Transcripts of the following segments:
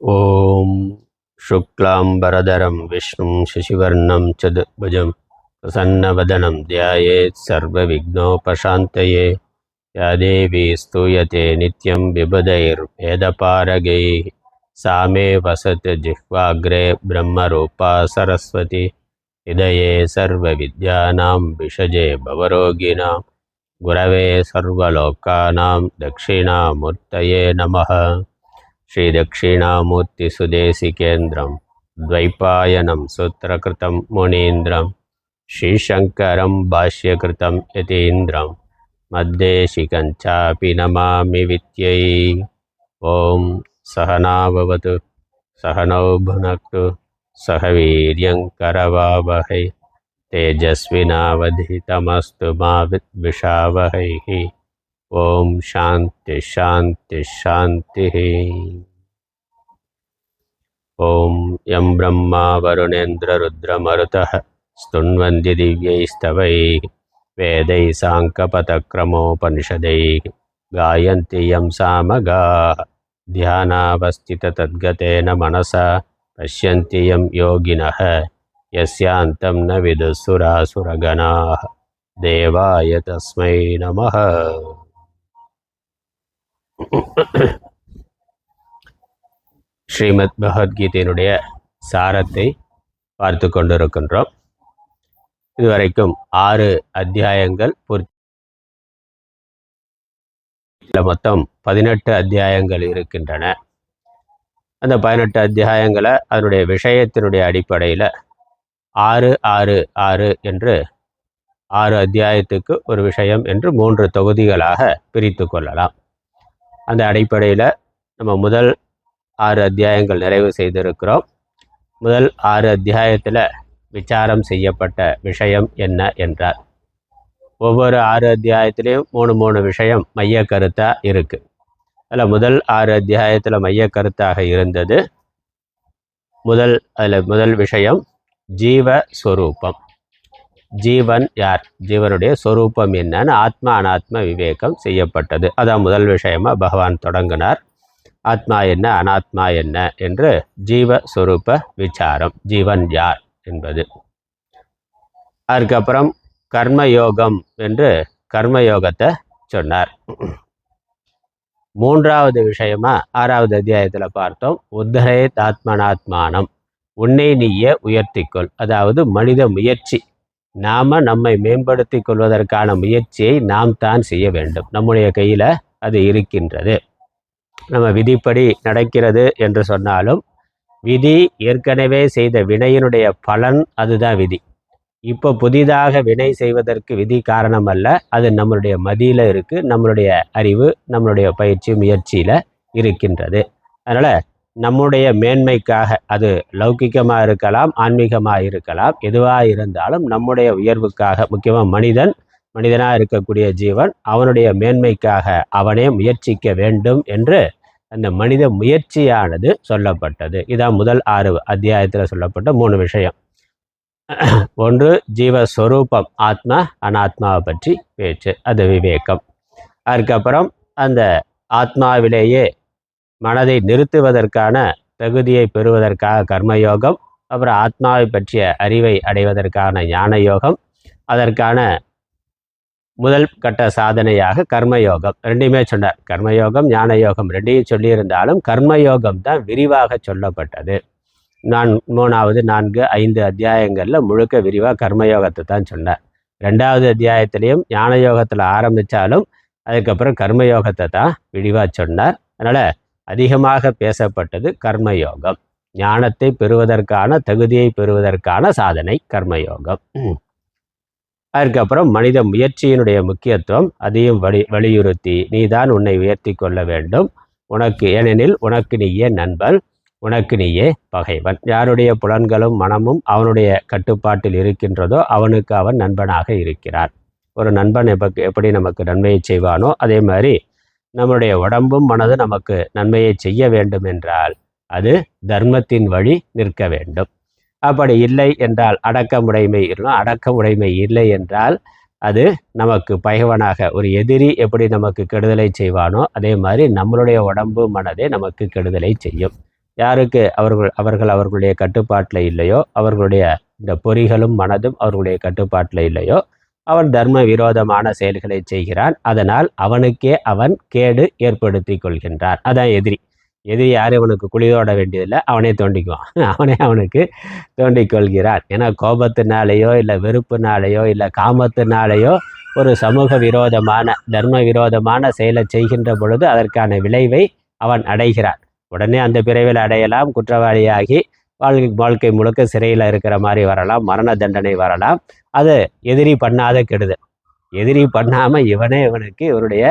ॐ शुक्लाम्बरधरं विष्णुं शशिवर्णं चतुर्भुजं प्रसन्नवदनं ध्यायेत् सर्वविघ्नोपशान्तये। या देवी स्तूयते नित्यं विबुधैर्वेदपारगैः सा मे वसत् जिह्वाग्रे ब्रह्मरूपा सरस्वती। हृदये सर्वविद्यानां विषजे भवरोगिणां गुरवे सर्वलोकानां दक्षिणामूर्तये नमः। श्रीदक्षिणामूर्तिसुदेशिकेन्द्रं द्वैपायनं सूत्रकृतं मुनीन्द्रं श्रीशङ्करं भाष्यकृतं यतीन्द्रं मद्देशिकं चापि नमामि विद्यै। ॐ सहना भवतु सहनौ भुनक्तु सह वीर्यं करवावहै तेजस्विनावधितमस्तु मा विद्विषावहैः। ओम शांति शांति शांति। ओम यं ब्रह्मा वरुणेन्द्र रुद्रमरुतः स्तुन्वन्ति दिव्यैस्तवैः वेदैः साङ्कपदक्रमोपनिषदैः गायन्ति यं सामगाः ध्यानावस्थिततद्गतेन मनसा पश्यन्ति यं योगिनः यस्यान्तं न विदुः देवाय तस्मै नमः। ஸ்ரீமத் பகவத்கீதையினுடைய சாரத்தை பார்த்து கொண்டிருக்கின்றோம். இதுவரைக்கும் 6 அத்தியாயங்கள் மொத்தம் 18 அத்தியாயங்கள் இருக்கின்றன. அந்த 18 அத்தியாயங்களை அதனுடைய விஷயத்தினுடைய அடிப்படையில் 6 6 6 என்று 6 அத்தியாயத்துக்கு ஒரு விஷயம் என்று 3 தொகுதிகளாக பிரித்து கொள்ளலாம். அந்த அடிப்படையில் நம்ம முதல் 6 அத்தியாயங்கள் நிறைவு செய்திருக்கிறோம். முதல் 6 அத்தியாயத்தில் விசாரம் செய்யப்பட்ட விஷயம் என்ன என்றால், ஒவ்வொரு 6 அத்தியாயத்திலையும் 3 விஷயம் மைய கருத்தாக இருக்குது. அதில் முதல் 6 அத்தியாயத்தில் மைய கருத்தாக இருந்தது முதல் விஷயம் ஜீவஸ்வரூபம். ஜீவன் யார், ஜீவனுடைய ஸ்வரூபம் என்னன்னு ஆத்மா அனாத்ம விவேகம் செய்யப்பட்டது. அதான் முதல் விஷயமாக பகவான் தொடங்கினார். ஆத்மா என்ன அனாத்மா என்ன என்று ஜீவஸ்வரூப விசாரம், ஜீவன் யார் என்பது. அதுக்கப்புறம் கர்மயோகம் என்று கர்மயோகத்தை சொன்னார். 3வது விஷயமா 6வது அத்தியாயத்தில் பார்த்தோம், உத்தரேத் ஆத்மனாத்மானம், உன்னை நீயே உயர்த்திக்கொள். அதாவது மனித முயற்சி, நம்மை மேம்படுத்தி கொள்வதற்கான முயற்சியை நாம் தான் செய்ய வேண்டும். நம்முடைய கையில் அது இருக்கின்றது. நம்ம விதிப்படி நடக்கிறது என்று சொன்னாலும் விதி ஏற்கனவே செய்த வினையினுடைய பலன், அதுதான் விதி. இப்போ புதிதாக வினை செய்வதற்கு விதி காரணம் அல்ல, அது நம்மளுடைய மதியில் இருக்குது, நம்மளுடைய அறிவு, நம்மளுடைய பயிற்சி முயற்சியில் இருக்கின்றது. அதனால் நம்முடைய மேன்மைக்காக, அது லௌகிகமாக இருக்கலாம், ஆன்மீகமாக இருக்கலாம், எதுவாக இருந்தாலும் நம்முடைய உயர்வுக்காக, முக்கியமாக மனிதனாக இருக்கக்கூடிய ஜீவன் அவனுடைய மேன்மைக்காக அவனே முயற்சிக்க வேண்டும் என்று அந்த மனித முயற்சியானது சொல்லப்பட்டது. இதான் முதல் 6 அத்தியாயத்தில் சொல்லப்பட்ட 3 விஷயம். ஒன்று ஜீவஸ்வரூபம், ஆத்மா அனாத்மாவை பற்றி பேச்சு, அது விவேகம். அதுக்கப்புறம் அந்த ஆத்மாவிலேயே மனதை நிறுத்துவதற்கான தகுதியை பெறுவதற்காக கர்மயோகம், அப்புறம் ஆத்மாவை பற்றிய அறிவை அடைவதற்கான ஞான யோகம், அதற்கான முதல் கட்ட சாதனையாக கர்மயோகம். ரெண்டையுமே சொன்னார். கர்மயோகம் ஞான யோகம் ரெண்டையும் சொல்லியிருந்தாலும் கர்மயோகம் தான் விரிவாக சொல்லப்பட்டது. 3வது 4 5 அத்தியாயங்களில் முழுக்க விரிவாக கர்மயோகத்தை தான் சொன்னார். 2வது அத்தியாயத்திலையும் ஞான யோகத்தில் ஆரம்பித்தாலும் அதுக்கப்புறம் கர்மயோகத்தை தான் விரிவாக சொன்னார். அதனால் அதிகமாக பேசப்பட்டது கர்மயோகம், ஞானத்தை பெறுவதற்கான தகுதியை பெறுவதற்கான சாதனை கர்மயோகம். அதுக்கப்புறம் மனித முயற்சியினுடைய முக்கியத்துவம், அதையும் வலியுறுத்தி நீதான் உன்னை உயர்த்தி கொள்ள வேண்டும். ஏனெனில் உனக்கு நீயே நண்பன், உனக்கு நீயே பகைவன். யாருடைய புலன்களும் மனமும் அவனுடைய கட்டுப்பாட்டில் இருக்கின்றதோ அவனுக்கு அவன் நண்பனாக இருக்கிறான். ஒரு நண்பன் எப்படி நமக்கு நன்மையை செய்வானோ அதே மாதிரி நம்முடைய உடம்பும் மனது நமக்கு நன்மையை செய்ய வேண்டும் என்றால் அது தர்மத்தின் வழி நிற்க வேண்டும். அப்படி இல்லை என்றால் அடக்கமுடைமை இல்லை என்றால் அது நமக்கு பகைவனாக, ஒரு எதிரி எப்படி நமக்கு கெடுதலை செய்வானோ அதே மாதிரி நம்மளுடைய உடம்பு மனதே நமக்கு கெடுதலை செய்யும். யாருக்கு அவர்களுடைய கட்டுப்பாட்டில் இல்லையோ, அவர்களுடைய இந்த பொறிகளும் மனதும் அவர்களுடைய கட்டுப்பாட்டில் இல்லையோ, அவன் தர்ம விரோதமான செயல்களை செய்கிறான். அதனால் அவனுக்கே அவன் கேடு ஏற்படுத்தி கொள்கின்றான். அதான் எதிரி. எதிரி யாரும் அவனுக்கு குழி தோண்ட வேண்டியதில்லை, அவனே தோண்டிக்குவான். அவனுக்கு தோண்டிக் கொள்கிறான். ஏன்னா கோபத்தினாலேயோ இல்லை வெறுப்புனாலேயோ இல்லை காமத்தினாலேயோ ஒரு சமூக விரோதமான தர்ம விரோதமான செயலை செய்கின்ற பொழுது அதற்கான விளைவை அவன் அடைகிறான். உடனே அந்த பிறவில் அடையலாம், குற்றவாளியாகி வாழ்க்கை முழுக்க சிறையில் இருக்கிற மாதிரி வரலாம், மரண தண்டனை வரலாம். அது எதிரி பண்ணாத கெடுதல். எதிரி பண்ணாமல் இவனுக்கு இவருடைய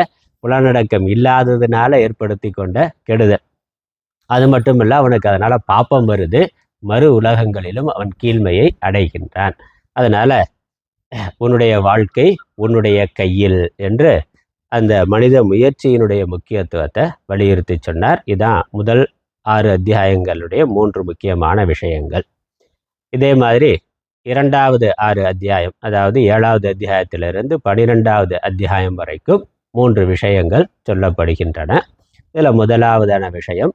புலனடக்கம் இல்லாததுனால ஏற்படுத்தி கொண்ட கெடுதல். அது மட்டும் இல்லை, அவனுக்கு அதனால் பாப்பம் வருது. மறு உலகங்களிலும் அவன் கீழ்மையை அடைகின்றான். அதனால் உன்னுடைய வாழ்க்கை உன்னுடைய கையில் என்று அந்த மனித முயற்சியினுடைய முக்கியத்துவத்தை வலியுறுத்தி சொன்னார். இதான் முதல் 6 அத்தியாயங்களுடைய 3 முக்கியமான விஷயங்கள். இதே மாதிரி 2வது 6 அத்தியாயம், அதாவது 7வது அத்தியாயத்திலிருந்து 12வது அத்தியாயம் வரைக்கும் 3 விஷயங்கள் சொல்லப்படுகின்றன. இதில் முதலாவதான விஷயம்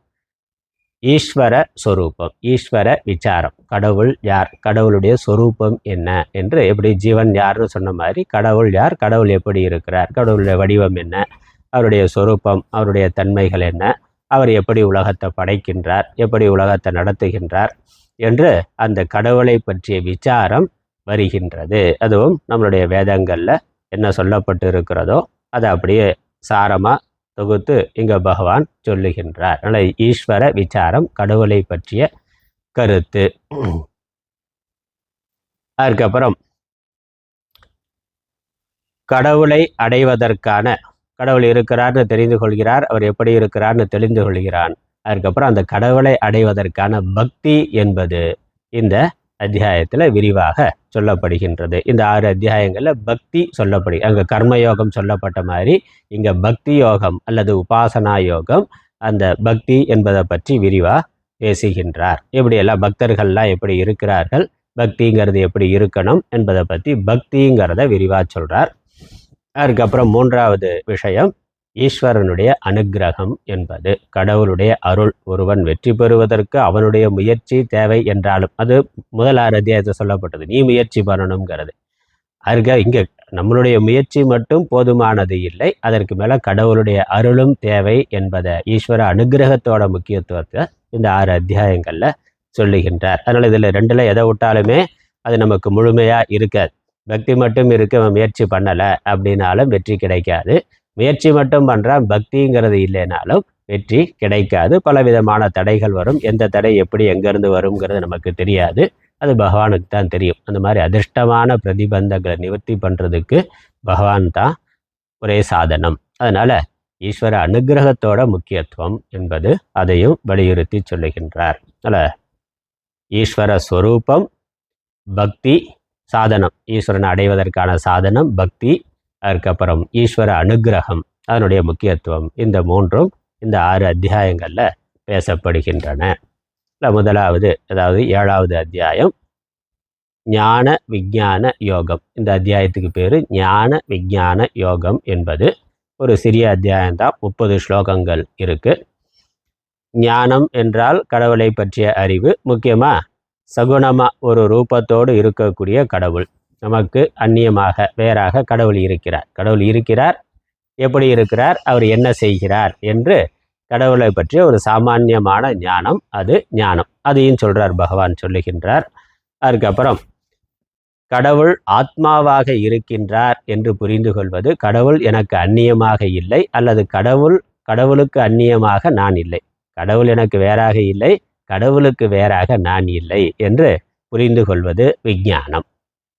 ஈஸ்வர சொரூபம், ஈஸ்வர விசாரம். கடவுள் யார், கடவுளுடைய சொரூபம் என்ன என்று, எப்படி ஜீவன் யார்னு சொன்ன மாதிரி கடவுள் யார், கடவுள் எப்படி இருக்கிறார், கடவுளுடைய வடிவம் என்ன, அவருடைய சொரூபம், அவருடைய தன்மைகள் என்ன, அவர் எப்படி உலகத்தை படைக்கின்றார், எப்படி உலகத்தை நடத்துகின்றார் என்று அந்த கடவுளை பற்றிய விசாரம் வருகின்றது. அதுவும் நம்மளுடைய வேதங்களில் என்ன சொல்லப்பட்டு இருக்கிறதோ அதை அப்படியே சாரமாக தொகுத்து இங்கே பகவான் சொல்லுகின்றார். அதனால் ஈஸ்வர விசாரம், கடவுளை பற்றிய கருத்து. அதுக்கப்புறம் கடவுளை அடைவதற்கான, கடவுள் இருக்கிறார்னு தெரிந்து கொள்கிறார், அவர் எப்படி இருக்கிறார்னு தெரிந்து கொள்கிறான். அதுக்கப்புறம் அந்த கடவுளை அடைவதற்கான பக்தி என்பது இந்த அத்தியாயத்தில் விரிவாக சொல்லப்படுகின்றது. இந்த 6 அத்தியாயங்களில் பக்தி அங்கே கர்மயோகம் சொல்லப்பட்ட மாதிரி இங்கே பக்தி யோகம் அல்லது உபாசனா யோகம், அந்த பக்தி என்பதை பற்றி விரிவாக பேசுகின்றார். எப்படியெல்லாம் பக்தர்கள்லாம் எப்படி இருக்கிறார்கள், பக்திங்கிறது எப்படி இருக்கணும் என்பதை பற்றி பக்திங்கிறத விரிவாக சொல்கிறார். அதுக்கப்புறம் 3வது விஷயம் ஈஸ்வரனுடைய அனுக்கிரகம் என்பது, கடவுளுடைய அருள். ஒருவன் வெற்றி பெறுவதற்கு அவனுடைய முயற்சி தேவை என்றாலும், அது முதல் 6 அத்தியாயத்தில் சொல்லப்பட்டது, நீ முயற்சி பண்ணணுங்கிறது. அதுக்கு இங்கே நம்மளுடைய முயற்சி மட்டும் போதுமானது இல்லை, அதற்கு மேலே கடவுளுடைய அருளும் தேவை என்பதை, ஈஸ்வர அனுக்கிரகத்தோட முக்கியத்துவத்தை இந்த 6 அத்தியாயங்களில் சொல்லுகின்றார். அதனால் இதில் 2ல் எதை விட்டாலுமே அது நமக்கு முழுமையாக இருக்காது. பக்தி மட்டும் இருக்க முயற்சி பண்ணலை அப்படின்னாலும் வெற்றி கிடைக்காது. முயற்சி மட்டும் பண்ணுறான், பக்திங்கிறது இல்லைனாலும் வெற்றி கிடைக்காது. பலவிதமான தடைகள் வரும். எந்த தடை எப்படி எங்கேருந்து வருங்கிறது நமக்கு தெரியாது, அது பகவானுக்கு தான் தெரியும். அந்த மாதிரி அதிர்ஷ்டமான பிரதிபந்தங்களை நிவர்த்தி பண்ணுறதுக்கு பகவான் தான் ஒரே சாதனம். அதனால் ஈஸ்வர அனுக்கிரகத்தோட முக்கியத்துவம் என்பது அதையும் வலியுறுத்தி சொல்லுகின்றார். அதில் ஈஸ்வர ஸ்வரூபம், பக்தி, சாதனம், ஈஸ்வரனை அடைவதற்கான சாதனம் பக்தி, அதுக்கப்புறம் ஈஸ்வர அனுக்கிரகம், அதனுடைய முக்கியத்துவம், இந்த 3ம் இந்த 6 அத்தியாயங்களில் பேசப்படுகின்றன. முதலாவது, அதாவது 7வது அத்தியாயம் ஞான விஞ்ஞான யோகம். இந்த அத்தியாயத்துக்கு பேர் ஞான விஞ்ஞான யோகம் என்பது ஒரு சிறிய அத்தியாயம்தான், 30 ஸ்லோகங்கள் இருக்குது. ஞானம் என்றால் கடவுளை பற்றிய அறிவு, முக்கியமாக சகுணமாக ஒரு ரூபத்தோடு இருக்கக்கூடிய கடவுள், நமக்கு அந்நியமாக வேறாக கடவுள் இருக்கிறார். கடவுள் இருக்கிறார், எப்படி இருக்கிறார், அவர் என்ன செய்கிறார் என்று கடவுளை பற்றிய ஒரு சாமானியமான ஞானம், அது ஞானம். அதையும் சொல்கிறார், பகவான் சொல்லுகின்றார். அதுக்கப்புறம் கடவுள் ஆத்மாவாக இருக்கின்றார் என்று புரிந்து கொள்வது, கடவுள் எனக்கு அந்நியமாக இல்லை, அல்லது கடவுளுக்கு அந்நியமாக நான் இல்லை, கடவுள் எனக்கு வேறாக இல்லை, கடவுளுக்கு வேறாக நான் இல்லை என்று புரிந்து கொள்வது விஞ்ஞானம்,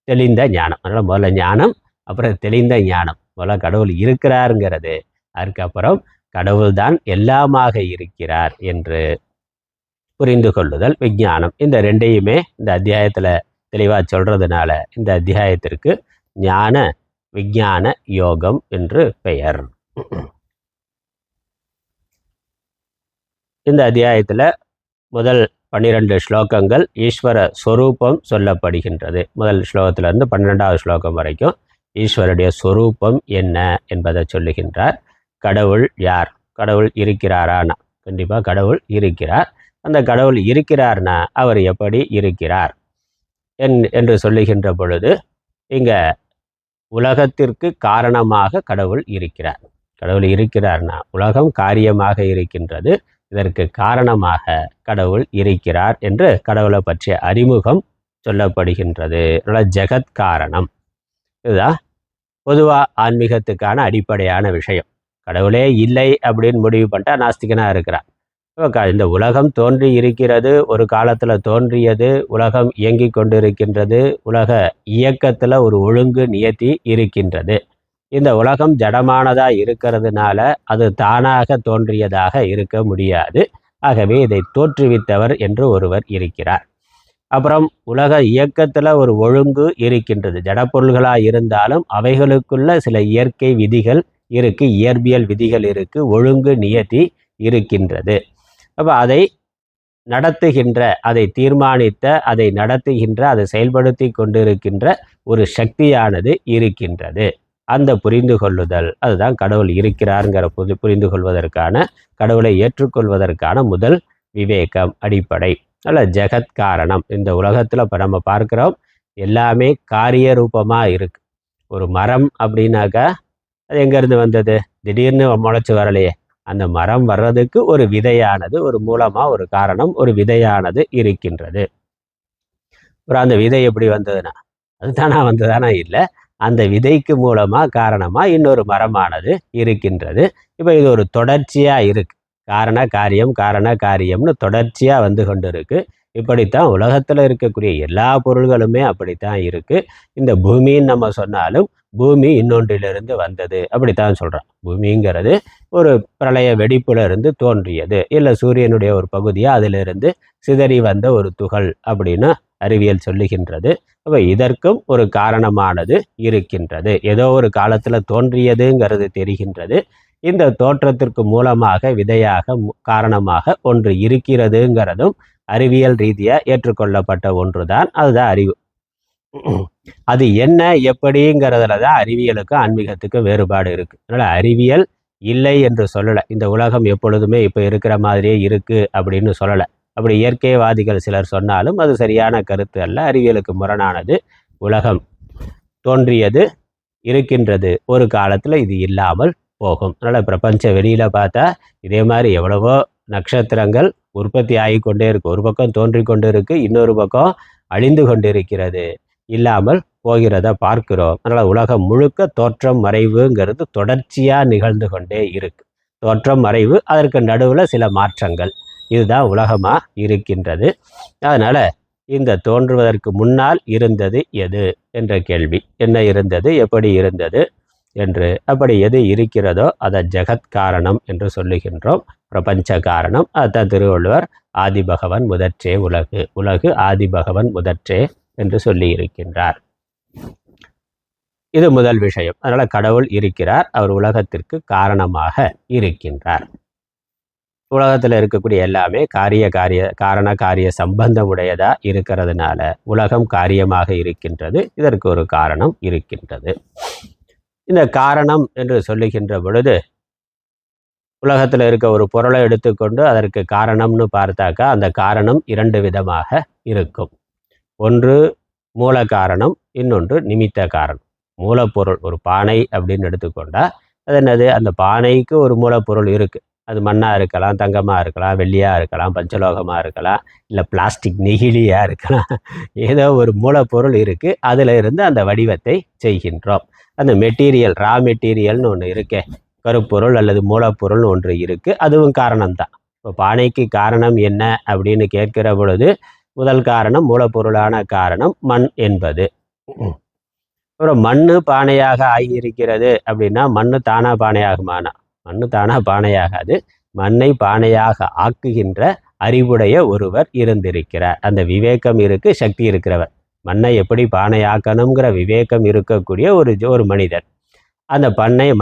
தெளிந்த ஞானம். அதனால் முதல்ல ஞானம், அப்புறம் தெளிந்த ஞானம். முதல்ல கடவுள் இருக்கிறாருங்கிறது, அதுக்கப்புறம் கடவுள்தான் எல்லாமாக இருக்கிறார் என்று புரிந்து கொள்ளுதல் விஞ்ஞானம். இந்த 2ஐயுமே இந்த அத்தியாயத்தில் தெளிவாக சொல்கிறதுனால இந்த அத்தியாயத்திற்கு ஞான விஞ்ஞான யோகம் என்று பெயர். இந்த அத்தியாயத்தில் முதல் 12 ஸ்லோகங்கள் ஈஸ்வர ஸ்வரூபம் சொல்லப்படுகின்றது. முதல் ஸ்லோகத்திலிருந்து 12வது ஸ்லோகம் வரைக்கும் ஈஸ்வருடைய ஸ்வரூபம் என்ன என்பதை சொல்லுகின்றார். கடவுள் யார், கடவுள் இருக்கிறாரானா, கண்டிப்பாக கடவுள் இருக்கிறார். அந்த கடவுள் இருக்கிறார்னா அவர் எப்படி இருக்கிறார் என்று சொல்லுகின்ற பொழுது இங்க உலகத்திற்கு காரணமாக கடவுள் இருக்கிறார். கடவுள் இருக்கிறார்னா உலகம் காரியமாக இருக்கின்றது, இதற்கு காரணமாக கடவுள் இருக்கிறார் என்று கடவுளை பற்றிய அறிமுகம் சொல்லப்படுகின்றது. அதனால் ஜெகத் காரணம் இதுதான் பொதுவாக ஆன்மீகத்துக்கான அடிப்படையான விஷயம். கடவுளே இல்லை அப்படின்னு முடிவு பண்ணிட்டா நாஸ்திகனாக இருக்கிறான். இந்த உலகம் தோன்றி இருக்கிறது, ஒரு காலத்தில் தோன்றியது, உலகம் இயங்கி கொண்டிருக்கின்றது, உலக இயக்கத்தில் ஒரு ஒழுங்கு நியதி இருக்கின்றது. இந்த உலகம் ஜடமானதாக இருக்கிறதுனால அது தானாக தோன்றியதாக இருக்க முடியாது. ஆகவே இதை தோற்றுவித்தவர் என்று ஒருவர் இருக்கிறார். அப்புறம் உலக இயக்கத்தில் ஒரு ஒழுங்கு இருக்கின்றது. ஜடப்பொருள்களாக இருந்தாலும் அவைகளுக்குள்ள சில இயற்கை விதிகள் இருக்குது, இயற்பியல் விதிகள் இருக்குது, ஒழுங்கு நியதி இருக்கின்றது. அப்போ அதை நடத்துகின்ற, அதை தீர்மானித்த, அதை நடத்துகின்ற, அதை செயல்படுத்தி கொண்டிருக்கின்ற ஒரு சக்தியானது இருக்கின்றது. அந்த புரிந்து கொள்ளுதல் அதுதான் கடவுள் இருக்கிறாருங்கிற புரிந்து கொள்வதற்கான, கடவுளை ஏற்றுக்கொள்வதற்கான முதல் விவேகம் அடிப்படை. அல்ல ஜெகத் காரணம். இந்த உலகத்தில் இப்போ நம்ம பார்க்குறோம் எல்லாமே காரிய ரூபமாக இருக்குது. ஒரு மரம் அப்படின்னாக்கா அது எங்கேருந்து வந்தது? திடீர்னு முளைச்சி வரலையே. அந்த மரம் வர்றதுக்கு ஒரு விதையானது, ஒரு மூலமாக ஒரு காரணம், ஒரு விதையானது இருக்கின்றது. அப்புறம் அந்த விதை எப்படி வந்ததுன்னா அதுதானா வந்ததானா? இல்லை, அந்த விதைக்கு மூலமாக காரணமாக இன்னொரு மரமானது இருக்கின்றது. இப்போ இது ஒரு தொடர்ச்சியாக இருக்குது. காரண காரியம் காரண காரியம்னு தொடர்ச்சியாக வந்து கொண்டு இருக்கு. இப்படித்தான் உலகத்தில் இருக்கக்கூடிய எல்லா பொருள்களுமே அப்படித்தான் இருக்குது. இந்த பூமின்னு நம்ம சொன்னாலும் பூமி இன்னொன்றிலிருந்து வந்தது அப்படித்தான் சொல்கிறோம். பூமிங்கிறது ஒரு பிரளய வெடிப்புலேருந்து தோன்றியது, இல்லை சூரியனுடைய ஒரு பகுதியாக அதிலிருந்து சிதறி வந்த ஒரு துகள் அப்படின்னு அறிவியல் சொல்லுகின்றது. அப்போ இதற்கும் ஒரு காரணமானது இருக்கின்றது. ஏதோ ஒரு காலத்தில் தோன்றியதுங்கிறது தெரிகின்றது. இந்த தோற்றத்திற்கு மூலமாக, விதையாக, காரணமாக ஒன்று இருக்கிறதுங்கிறதும் அறிவியல் ரீதியாக ஏற்றுக்கொள்ளப்பட்ட ஒன்று தான். அதுதான் அறிவு. அது என்ன எப்படிங்கிறதுல தான் அறிவியலுக்கும் ஆன்மீகத்துக்கும் வேறுபாடு இருக்குது. அதனால் அறிவியல் இல்லை என்று சொல்லலை. இந்த உலகம் எப்பொழுதுமே இப்போ இருக்கிற மாதிரியே இருக்குது அப்படின்னு சொல்லலை. அப்படி இயற்கைவாதிகள் சிலர் சொன்னாலும் அது சரியான கருத்து அல்ல, அறிவியலுக்கு முரணானது. உலகம் தோன்றியது, இருக்கின்றது, ஒரு காலத்தில் இது இல்லாமல் போகும். அதனால் பிரபஞ்சம் வெளியில் பார்த்தா இதே மாதிரி எவ்வளவோ நட்சத்திரங்கள் உற்பத்தி ஆகி கொண்டே இருக்குது. ஒரு பக்கம் தோன்றி கொண்டு இருக்குது, இன்னொரு பக்கம் அழிந்து கொண்டு இருக்கிறது, இல்லாமல் போகிறத பார்க்கிறோம். அதனால் உலகம் முழுக்க தோற்றம் மறைவுங்கிறது தொடர்ச்சியாக நிகழ்ந்து கொண்டே இருக்குது. தோற்றம் மறைவு, அதற்கு நடுவில் சில மாற்றங்கள், இதுதான் உலகமாக இருக்கின்றது. அதனால் இந்த தோன்றுவதற்கு முன்னால் இருந்தது எது என்ற கேள்வி, என்ன இருந்தது, எப்படி இருந்தது என்று. அப்படி எது இருக்கிறதோ அதை ஜெகத் காரணம் என்று சொல்லுகின்றோம், பிரபஞ்ச காரணம். அதுதான் திருவள்ளுவர் ஆதிபகவன் முதற்றே உலகு, உலகு ஆதிபகவன் முதற்றே என்று சொல்லி இருக்கின்றார். இது முதல் விஷயம். அதனால் கடவுள் இருக்கிறார், அவர் உலகத்திற்கு காரணமாக இருக்கின்றார். உலகத்தில் இருக்கக்கூடிய எல்லாமே காரண காரிய சம்பந்தம் உடையதாக இருக்கிறதுனால உலகம் காரியமாக இருக்கின்றது, இதற்கு ஒரு காரணம் இருக்கின்றது. இந்த காரணம் என்று சொல்லுகின்ற பொழுது உலகத்தில் இருக்க ஒரு பொருளை எடுத்துக்கொண்டு அதற்கு காரணம்னு பார்த்தாக்கா அந்த காரணம் இரண்டு விதமாக இருக்கும். ஒன்று மூல காரணம், இன்னொன்று நிமித்த காரணம். மூலப்பொருள் ஒரு பானை அப்படின்னு எடுத்துக்கொண்டால் அது என்னது? அந்த பானைக்கு ஒரு மூலப்பொருள் இருக்குது. அது மண்ணாக இருக்கலாம், தங்கமாக இருக்கலாம், வெள்ளியாக இருக்கலாம், பஞ்சலோகமாக இருக்கலாம், இல்லை பிளாஸ்டிக் நெகிழியாக இருக்கலாம். ஏதோ ஒரு மூலப்பொருள் இருக்குது, அதில் இருந்து அந்த வடிவத்தை செய்கின்றோம். அந்த மெட்டீரியல், ரா மெட்டீரியல்னு ஒன்று இருக்கே, கருப்பொருள் அல்லது மூலப்பொருள்னு ஒன்று இருக்குது, அதுவும் காரணம்தான். இப்போ பானைக்கு காரணம் என்ன அப்படின்னு கேட்கிற பொழுது முதல் காரணம், மூலப்பொருளான காரணம் மண் என்பது. அப்புறம் மண் பானையாக ஆகியிருக்கிறது அப்படின்னா மண் தானாக பானையாகுமானா? மண் தானாக பானையாகாது. மண்ணை பானையாக ஆக்குகின்ற அறிவுடைய ஒருவர் இருந்திருக்கிறார். அந்த விவேகம் இருக்கு, சக்தி இருக்கிறவர். மண்ணை எப்படி பானையாக்கணுங்கிற விவேகம் இருக்கக்கூடிய ஒரு மனிதர். அந்த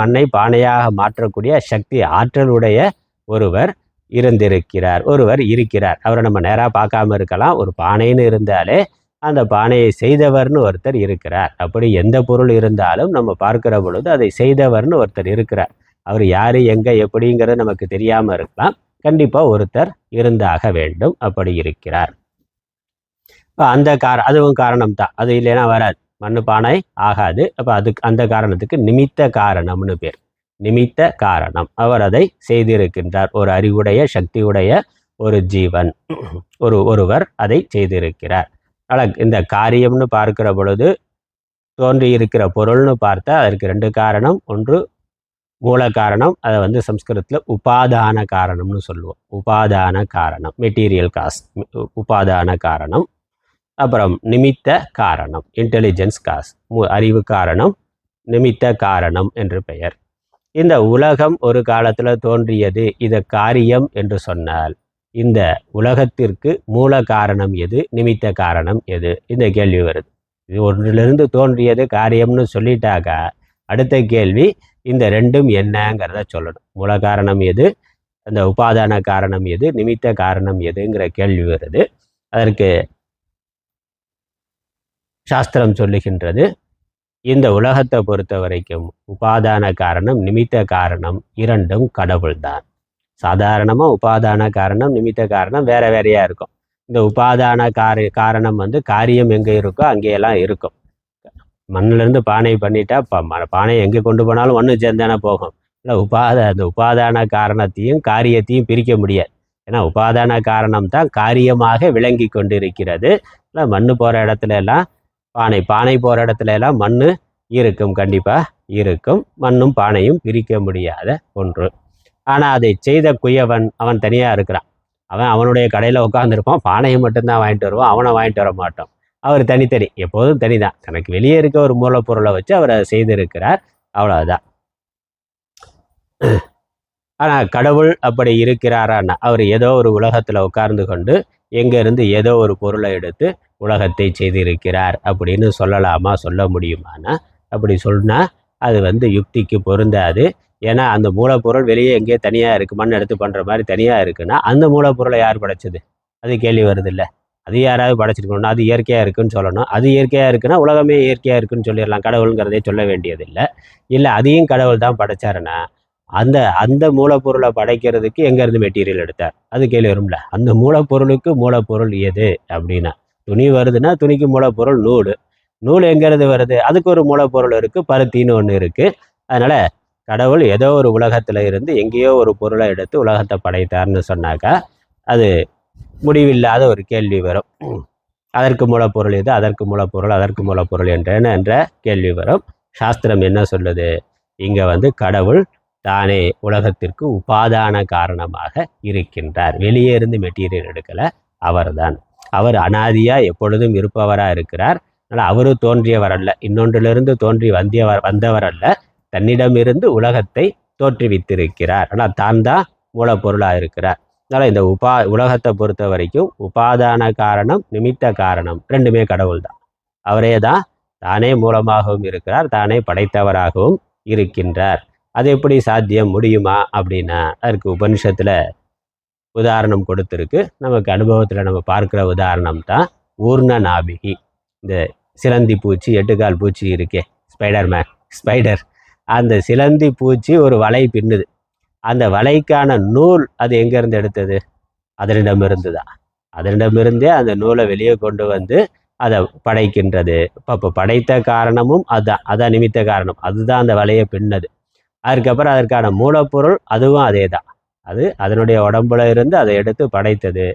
மண்ணை பானையாக மாற்றக்கூடிய சக்தி, ஆற்றலுடைய ஒருவர் இருந்திருக்கிறார், ஒருவர் இருக்கிறார். அவரை நம்ம நேராக பார்க்காம இருக்கலாம். ஒரு பானைன்னு இருந்தாலே அந்த பானையை செய்தவர்னு ஒருத்தர் இருக்கிறார். அப்படி எந்த பொருள் இருந்தாலும் நம்ம பார்க்கிற பொழுது அதை செய்தவர்னு ஒருத்தர் இருக்கிறார். அவர் யார், எங்கே, எப்படிங்கிறது நமக்கு தெரியாமல் இருக்கலாம். கண்டிப்பாக ஒருத்தர் இருந்தாக வேண்டும். அப்படி இருக்கிறார். இப்போ அந்த அதுவும் காரணம் தான். அது இல்லைன்னா வராது. மண்ணு பானை ஆகாது. அப்போ அதுக்கு அந்த காரணத்துக்கு நிமித்த காரணம்னு பேர். நிமித்த காரணம். அவர் அதை செய்திருக்கின்றார். ஒரு அறிவுடைய சக்தியுடைய ஒரு ஜீவன் ஒருவர் அதை செய்திருக்கிறார். அதனால் இந்த காரியம்னு பார்க்கிற பொழுது தோன்றி இருக்கிற பொருள்னு பார்த்தா அதற்கு 2 காரணம். ஒன்று மூல காரணம், அதை சம்ஸ்கிருதத்தில் உபாதான காரணம்னு சொல்லுவோம். உபாதான காரணம், மெட்டீரியல் காஸ், உபாதான காரணம். அப்புறம் நிமித்த காரணம், இன்டெலிஜென்ஸ் காஸ், அறிவு காரணம், நிமித்த காரணம் என்று பெயர். இந்த உலகம் ஒரு காலத்தில் தோன்றியது, இதை காரியம் என்று சொன்னால் இந்த உலகத்திற்கு மூல காரணம் எது, நிமித்த காரணம் எது? இந்த கேள்வி வருது. இது ஒன்றிலிருந்து தோன்றியது காரியம்னு சொல்லிட்டாக்கா அடுத்த கேள்வி இந்த ரெண்டும் என்னங்கிறத சொல்லணும். மூல காரணம் எது, அந்த உபாதான காரணம் எது, நிமித்த காரணம் எதுங்கிற கேள்வி வருது. அதற்கு சாஸ்திரம் சொல்லுகின்றது, இந்த உலகத்தை பொறுத்த வரைக்கும் உபாதான காரணம் நிமித்த காரணம் இரண்டும் கடவுள்தான். சாதாரணமாக உபாதான காரணம் நிமித்த காரணம் வேற வேறையா இருக்கும். இந்த உபாதான காரணம் காரியம் எங்கே இருக்கோ அங்கேயெல்லாம் இருக்கும். மண்ணிலேருந்து பானை பண்ணிட்டா பானை எங்கே கொண்டு போனாலும் ஒன்று சேர்ந்தானே போகும். இல்லை அந்த உபாதான காரணத்தையும் காரியத்தையும் பிரிக்க முடியாது. ஏன்னா உபாதான காரணம் தான் காரியமாக விளங்கி கொண்டு இருக்கிறது. இல்லை மண் போகிற இடத்துல எல்லாம் பானை போகிற இடத்துல எல்லாம் மண் இருக்கும், கண்டிப்பாக இருக்கும். மண்ணும் பானையும் பிரிக்க முடியாத ஒன்று. ஆனால் அதை செய்த குயவன் அவன் தனியாக இருக்கிறான். அவனுடைய கடையில் உட்காந்துருப்பான், பானையை மட்டும்தான் வாங்கிட்டு வருவான், அவனை வாங்கிட்டு வர மாட்டோம். அவர் தனித்தனி, எப்போதும் தனிதான். தனக்கு வெளியே இருக்க ஒரு மூலப்பொருளை வச்சு அவர் அதை செய்திருக்கிறார், அவ்வளோதான். ஆனால் கடவுள் அப்படி இருக்கிறாரான்னா அவர் ஏதோ ஒரு உலகத்தில் உட்கார்ந்து கொண்டு எங்கேருந்து ஏதோ ஒரு பொருளை எடுத்து உலகத்தை செய்திருக்கிறார் அப்படின்னு சொல்லலாமா, சொல்ல முடியுமானா அப்படி சொன்னால் அது யுக்திக்கு பொருந்தாது. ஏன்னா அந்த மூலப்பொருள் வெளியே எங்கேயோ தனியாக இருக்குது, மண் எடுத்து பண்ணுற மாதிரி தனியாக இருக்குன்னா அந்த மூலப்பொருளை யார் படைச்சது? அது கேள்வி வருது இல்லை. அது யாராவது படைச்சிருக்கணும்னா அது இயற்கையாக இருக்குன்னு சொல்லணும். அது இயற்கையாக இருக்குன்னா உலகமே இயற்கையாக இருக்குன்னு சொல்லிடலாம், கடவுளுங்கிறதே சொல்ல வேண்டியதில்லை. இல்லை அதையும் கடவுள் தான் படைச்சாருன்னா அந்த அந்த மூலப்பொருளை படைக்கிறதுக்கு எங்கேருந்து மெட்டீரியல் எடுத்தார்? அது கேள்வி வரும்ல. அந்த மூலப்பொருளுக்கு மூலப்பொருள் எது அப்படின்னா, துணி வருதுன்னா துணிக்கு மூலப்பொருள் நூல் எங்கேருந்து வருது? அதுக்கு ஒரு மூலப்பொருள் இருக்குது, பருத்தின்னு ஒன்று இருக்குது. அதனால் கடவுள் ஏதோ ஒரு உலகத்தில் இருந்து எங்கேயோ ஒரு பொருளை எடுத்து உலகத்தை படைத்தார்னு சொன்னாக்கா அது முடிவில்லாத ஒரு கேள்வி வரும். அதற்கு மூலப்பொருள் எது, அதற்கு மூலப்பொருள் என்ற கேள்வி வரும். சாஸ்திரம் என்ன சொல்லுது? இங்கே கடவுள் தானே உலகத்திற்கு உபாதான காரணமாக இருக்கின்றார். வெளியே இருந்து மெட்டீரியல் எடுக்கலை, அவர்தான். அவர் அனாதியாக எப்பொழுதும் இருப்பவராக இருக்கிறார். அதனால் அவரும் தோன்றியவர் அல்ல, இன்னொன்றிலிருந்து தோன்றி வந்தவர் அல்ல, தன்னிடமிருந்து உலகத்தை தோற்றுவித்திருக்கிறார். ஆனால் தான் மூலப்பொருளாக இருக்கிறார். அதனால் இந்த உலகத்தை பொறுத்த வரைக்கும் உபாதான காரணம் நிமித்த காரணம் ரெண்டுமே கடவுள் தான். அவரே தான் தானே மூலமாகவும் இருக்கிறார், தானே படைத்தவராகவும் இருக்கின்றார். அது எப்படி சாத்தியம் முடியுமா அப்படின்னா அதற்கு உபனிஷத்தில் உதாரணம் கொடுத்துருக்கு. நமக்கு அனுபவத்தில் நம்ம பார்க்குற உதாரணம் தான் ஊர்ண நாபிகி. இந்த சிலந்தி பூச்சி, 8 கால் பூச்சி இருக்கே, ஸ்பைடர். அந்த சிலந்தி பூச்சி ஒரு வலை பின்னுது. அந்த வலைக்கான நூல் அது எங்கேருந்து எடுத்தது? அதனிடமிருந்து தான். அதனிடமிருந்தே அந்த நூலை வெளியே கொண்டு வந்து அதை படைக்கின்றது. இப்போ படைத்த காரணமும் அதான் நிமித்த காரணம். அதுதான் அந்த வலையை பின்னது. அதுக்கப்புறம் அதற்கான மூலப்பொருள் அதுவும் அதே தான். அது அதனுடைய உடம்புல இருந்து அதை எடுத்து படைத்தது.